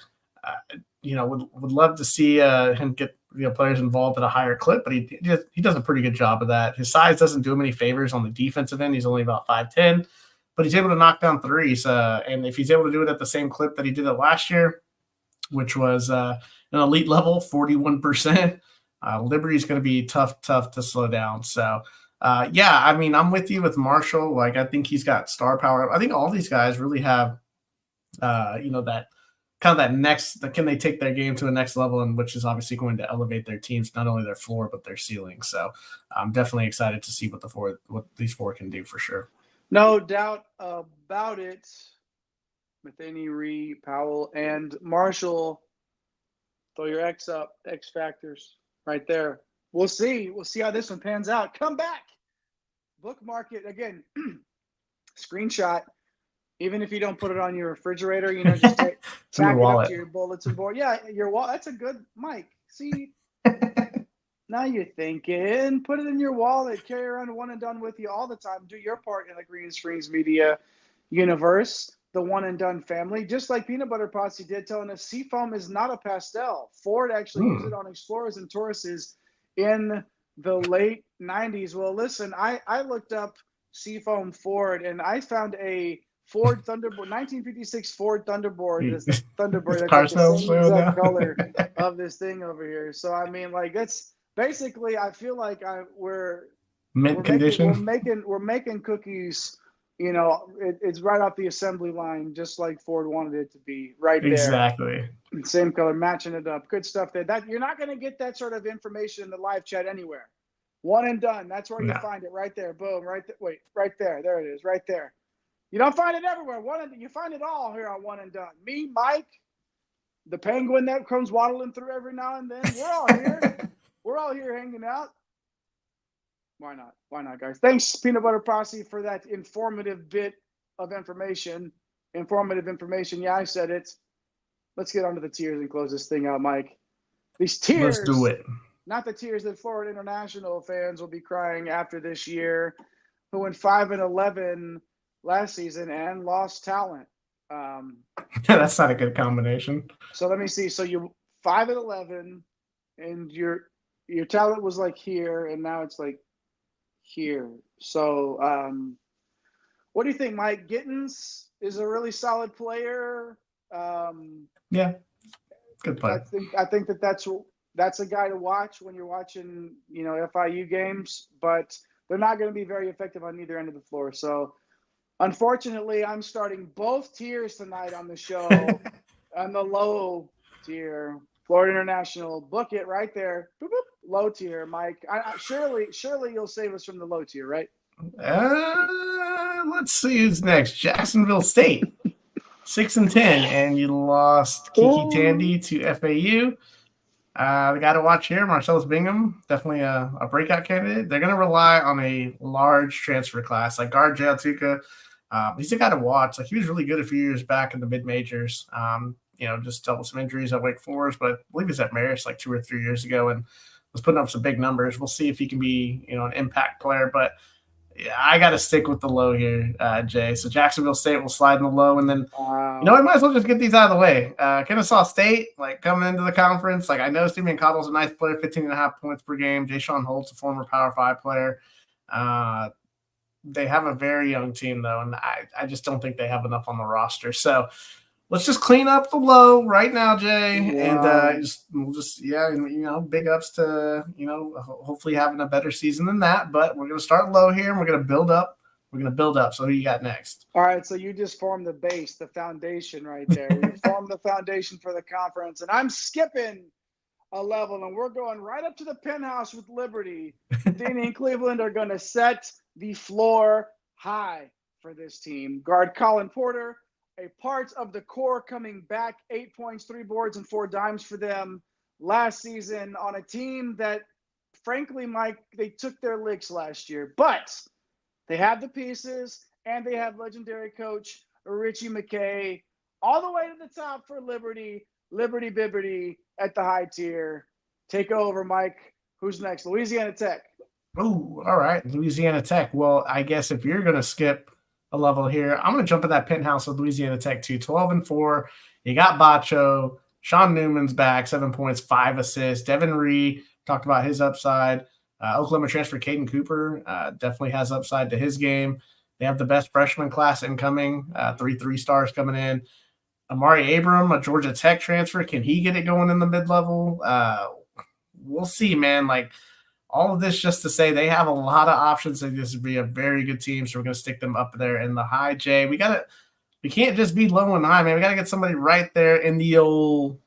Would love to see him get players involved at a higher clip, but he does a pretty good job of that. His size doesn't do him any favors on the defensive end. He's only about 5'10", but he's able to knock down threes. And if he's able to do it at the same clip that he did it last year, which was an elite level, 41%, Liberty's going to be tough to slow down. So, I'm with you with Marshall. Like, I think he's got star power. I think all these guys really have, that kind of that next, can they take their game to a next level, and which is obviously going to elevate their teams, not only their floor, but their ceiling. So I'm definitely excited to see what these 4 can do for sure. No doubt about it. Matheny, Ree, Powell, and Marshall. Throw your X up, X factors right there. We'll see. We'll see how this one pans out. Come back. Bookmark it. Again, screenshot. Even if you don't put it on your refrigerator, just tack it up to your bulletin board. Yeah, your wallet. That's a good, Mike. See, now you're thinking. Put it in your wallet. Carry around one and done with you all the time. Do your part in the Green Screens Media universe, the one and done family. Just like Peanut Butter Posse did, telling us Seafoam is not a pastel. Ford actually used it on Explorers and Tauruses in the late 90s. Well, listen, I looked up Seafoam Ford, and I found a Ford Thunderbird, 1956 Ford Thunderbird. This Thunderbird, that's like the same exact color of this thing over here. So that's basically. I feel like we're condition. We're making cookies. It's right off the assembly line, just like Ford wanted it to be. Right there, exactly. Same color, matching it up. Good stuff there. That you're not going to get that sort of information in the live chat anywhere. One and done. That's where you find it. Right there. Boom. Right there. Wait. Right there. There it is. Right there. You don't find it everywhere. You find it all here on One and Done. Me, Mike, the penguin that comes waddling through every now and then. We're all here. We're all here hanging out. Why not? Why not, guys? Thanks, Peanut Butter Posse, for that informative bit of information. Yeah, I said it. Let's get onto the tiers and close this thing out, Mike. These tiers. Let's do it. not the tears that Florida International fans will be crying after this year, who went 5-11 last season and lost talent. That's not a good combination. So let me see. So you 5-11, and your talent was like here, and now it's like here. So what do you think, Mike? Gittins is a really solid player. Yeah, good player. I think that's a guy to watch when you're watching, FIU games, but they're not going to be very effective on either end of the floor. So unfortunately, I'm starting both tiers tonight on the show. On the low tier, Florida International, book it right there. Boop, boop, low tier, Mike. Surely you'll save us from the low tier, right? Let's see who's next. Jacksonville State, 6-10, and you lost Kiki Tandy to FAU. The guy to watch here, Marcellus Bingham, definitely a breakout candidate. They're going to rely on a large transfer class, like guard Tuka. He's a guy to watch. Like, he was really good a few years back in the mid majors. Just dealt with some injuries at Wake Forest, but I believe he's at Marist like 2 or 3 years ago and was putting up some big numbers. We'll see if he can be, an impact player, but yeah, I got to stick with the low here, Jay. So Jacksonville State will slide in the low, and then we might as well just get these out of the way. Kennesaw State, like, coming into the conference, like, I know Steven Cottle's a nice player, 15.5 points per game. Jay-Sean Holt's a former Power 5 player. They have a very young team, though, and I just don't think they have enough on the roster. So let's just clean up the low right now, Jay, and big ups to, hopefully having a better season than that. But we're going to start low here, and we're going to build up. So who you got next? All right, so you just formed the base, the foundation right there. You formed the foundation for the conference, and I'm skipping a level, and we're going right up to the penthouse with Liberty. Danny and Cleveland are going to set the floor high for this team. Guard Colin Porter, a part of the core, coming back, 8 points, 3 boards, and 4 dimes for them last season on a team that, frankly, Mike, they took their licks last year. But they have the pieces, and they have legendary coach Richie McKay all the way to the top for Liberty. Liberty Bibberty at the high tier. Take over, Mike. Who's next? Louisiana Tech. Oh, all right. Louisiana Tech. Well, I guess if you're going to skip a level here, I'm going to jump in that penthouse with Louisiana Tech too. 12-4. You got Bacho. Sean Newman's back, 7 points, 5 assists. Devin Ree, talked about his upside. Oklahoma transfer Caden Cooper definitely has upside to his game. They have the best freshman class incoming, 3 stars coming in. Amari Abram, a Georgia Tech transfer, can he get it going in the mid-level? We'll see, man. Like, all of this just to say they have a lot of options, and this would be a very good team, so we're going to stick them up there in the high, Jay. We can't just be low and high, man. We got to get somebody right there in the old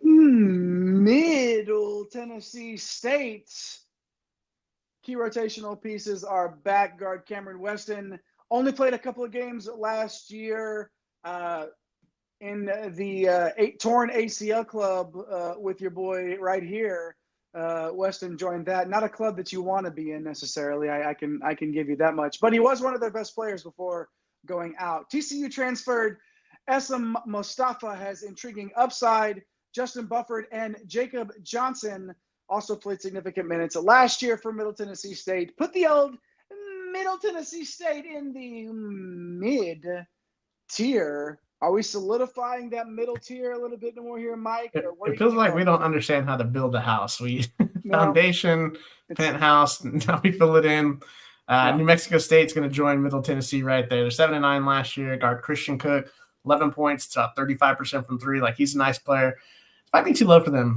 Middle Tennessee State. Key rotational pieces are back. Guard Cameron Weston only played a couple of games last year in the torn ACL club with your boy right here. Weston joined that. Not a club that you want to be in necessarily. I can give you that much. But he was one of their best players before going out. TCU transferred Essam Mostafa has intriguing upside. Justin Bufford and Jacob Johnson also played significant minutes last year for Middle Tennessee State. Put the old Middle Tennessee State in the mid tier. Are we solidifying that middle tier a little bit more here, Mike? It feels like we don't understand how to build a house. Foundation, penthouse, now we fill it in. New Mexico State's going to join Middle Tennessee right there. They're 7-9 last year. Guard Christian Cook, 11 points, 35% from 3. Like, he's a nice player. It might be too low for them.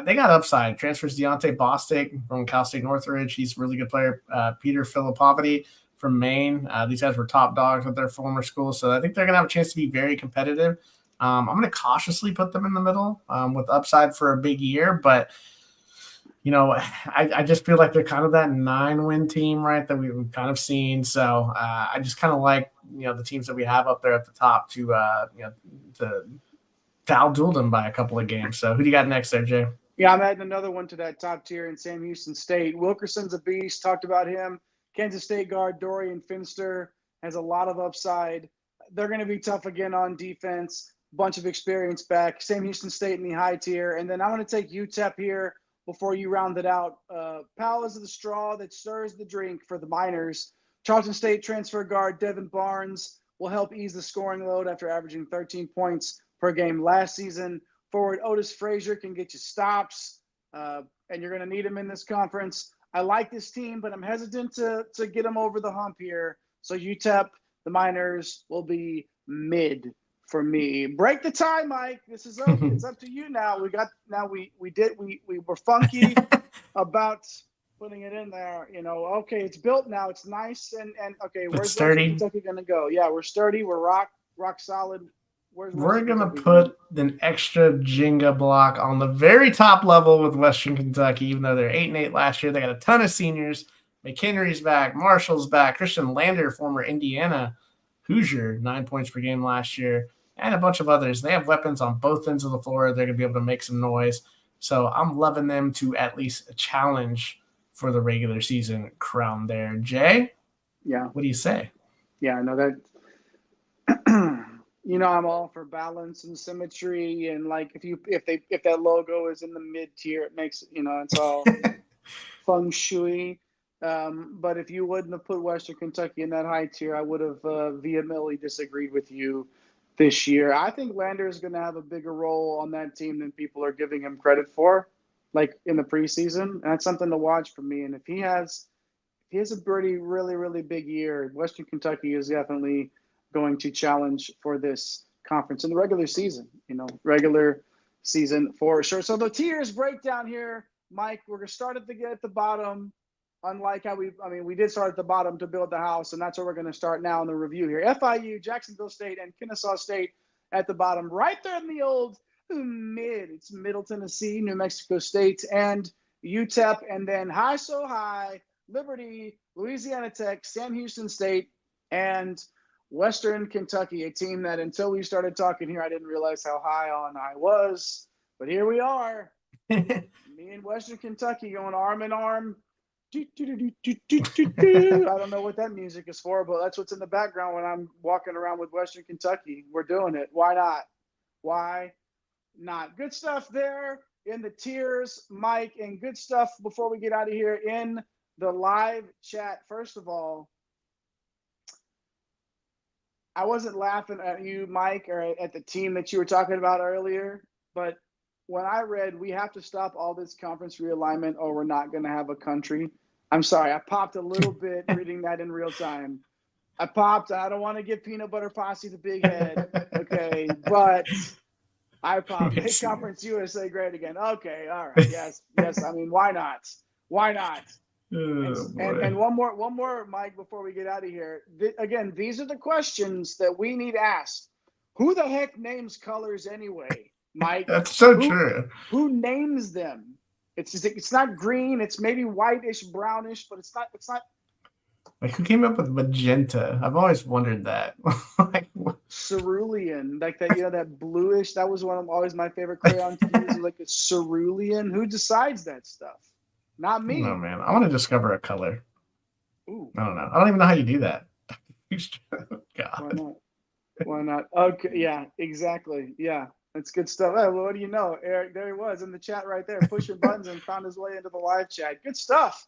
They got upside. Transfers Deontay Bostic from Cal State Northridge. He's a really good player. Peter Filipovity from Maine. These guys were top dogs at their former school, so I think they're going to have a chance to be very competitive. I'm going to cautiously put them in the middle with upside for a big year, but I just feel like they're kind of that 9-win team, right, that we've kind of seen. So I just kind of like, the teams that we have up there at the top to outduel them by a couple of games. So who do you got next there, Jay? Yeah, I'm adding another one to that top tier in Sam Houston State. Wilkerson's a beast. Talked about him. Kansas State guard Dorian Finster has a lot of upside. They're going to be tough again on defense. bunch of experience back. Sam Houston State in the high tier. And then I'm going to take UTEP here before you round it out. Powell is the straw that stirs the drink for the Miners. Charleston State transfer guard Devin Barnes will help ease the scoring load after averaging 13 points per game last season. Forward Otis Frazier can get you stops, and you're going to need him in this conference. I like this team, but I'm hesitant to get them over the hump here. So UTEP, the Miners, will be mid for me. Break the tie, Mike. This is up. It's up to you now. We were funky about putting it in there. Okay, it's built now. It's nice and okay. Where's Western Kentucky gonna go? Yeah, we're sturdy. We're rock solid. We're gonna put an extra Jenga block on the very top level with Western Kentucky, even though they're 8-8 last year. They got a ton of seniors. McHenry's back, Marshall's back, Christian Lander, former Indiana Hoosier, 9 points per game last year, and a bunch of others. They have weapons on both ends of the floor. They're gonna be able to make some noise. So I'm loving them to at least challenge for the regular season crown there. Jay? Yeah. What do you say? Yeah, I know that. I'm all for balance and symmetry, and like if that logo is in the mid tier, it makes it's all feng shui. But if you wouldn't have put Western Kentucky in that high tier, I would have vehemently disagreed with you this year. I think Lander is going to have a bigger role on that team than people are giving him credit for, like in the preseason. And that's something to watch for me. And if he has a pretty, really, really big year, Western Kentucky is definitely going to challenge for this conference in the regular season, for sure. So the tiers break down here, Mike. We're going to start at the bottom, unlike how we did start at the bottom to build the house, and that's where we're going to start now in the review here. FIU, Jacksonville State, and Kennesaw State at the bottom, right there in the old mid. It's Middle Tennessee, New Mexico State, and UTEP, and then high, Liberty, Louisiana Tech, Sam Houston State, and Western Kentucky, a team that until we started talking here, I didn't realize how high on I was. But here we are. Me and Western Kentucky going arm in arm. I don't know what that music is for, but that's what's in the background when I'm walking around with Western Kentucky. We're doing it. Why not? Why not? Good stuff there in the tiers, Mike, and good stuff before we get out of here in the live chat. First of all, I wasn't laughing at you, Mike, or at the team that you were talking about earlier, but when I read we have to stop all this conference realignment or we're not going to have a country, I'm sorry, I popped a little bit reading that in real time. I don't want to give Peanut Butter Posse the big head, okay, but I popped. Make Conference USA great again. Okay, all right, yes. I mean, why not? Why not? And one more, Mike, before we get out of here. Again, these are the questions that we need asked. Who the heck names colors anyway, Mike? That's so true. Who names them? It's not green. It's maybe whitish, brownish, but it's not. Like, who came up with magenta? I've always wondered that. Cerulean, like that. That bluish. That was always my favorite crayon to use. Like a cerulean. Who decides that stuff? Not me. No, man. I want to discover a color. Ooh. I don't know. I don't even know how you do that. God. Why not? Okay. Yeah, exactly. Yeah. That's good stuff. Well, what do you know? Eric, there he was in the chat right there, pushing buttons and found his way into the live chat. Good stuff.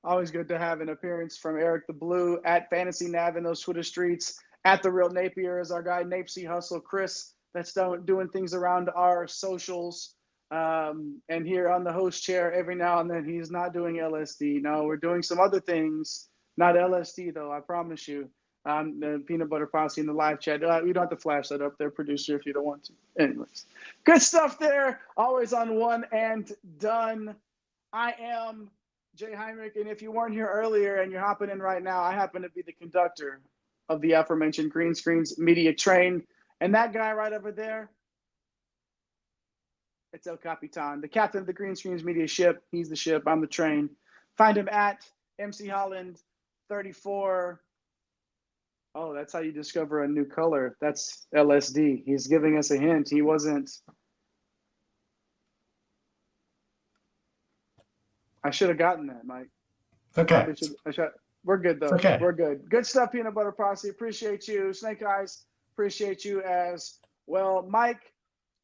Always good to have an appearance from Eric the Blue at Fantasy Nav in those Twitter streets. At The Real Napier is our guy, Napesy Hustle. Chris, that's doing things around our socials. And here on the host chair every now and then, he's not doing LSD. No, we're doing some other things. Not LSD, though, I promise you. The Peanut Butter Posse in the live chat. We don't have to flash that up there, producer, if you don't want to. Anyways, good stuff there. Always on one and done. I am Jay Heinrich, and if you weren't here earlier and you're hopping in right now, I happen to be the conductor of the aforementioned Green Screens Media Train. And that guy right over there, it's El Capitan, the captain of the Green Screens Media ship. He's the ship. I'm the train. Find him at MC Holland 34. Oh, that's how you discover a new color. That's LSD. He's giving us a hint. He wasn't. I should have gotten that, Mike. Okay. We're good, though. Okay. We're good. Good stuff, Peanut Butter Posse. Appreciate you. Snake Eyes, appreciate you as Well, Mike,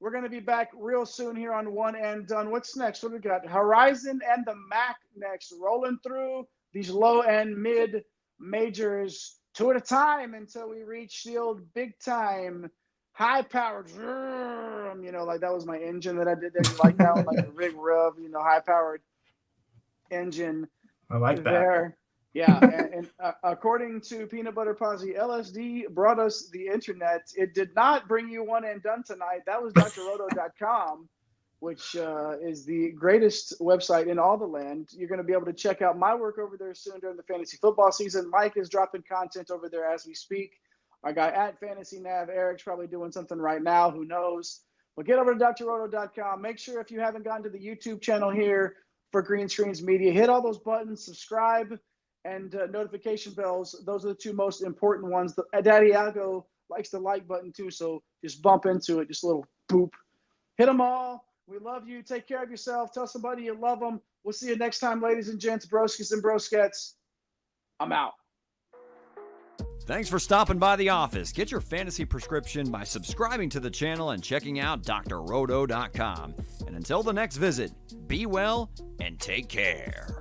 we're going to be back real soon here on One and Done. What's next? What do we got? Horizon and the MAC next, rolling through these low and mid majors 2 at a time until we reach the old big time, high powered, like that was my engine that I did there. You like that one? Like the rig rev, high powered engine. I like that. There. Yeah, and according to Peanut Butter Posse, LSD brought us the internet. It did not bring you One and Done tonight. That was drroto.com, which is the greatest website in all the land. You're going to be able to check out my work over there soon during the fantasy football season. Mike is dropping content over there as we speak. Our guy at Fantasy Nav, Eric's probably doing something right now. Who knows? But get over to drroto.com. Make sure if you haven't gone to the YouTube channel here for Green Screens Media, hit all those buttons, subscribe, and notification bells. Those are the two most important ones. Daddy Algo likes the like button too, so just bump into it, just a little boop. Hit them all. We love you. Take care of yourself. Tell somebody you love them. We'll see you next time, ladies and gents, broskies and broskets. I'm out. Thanks for stopping by the office. Get your fantasy prescription by subscribing to the channel and checking out drroto.com. And until the next visit, be well and take care.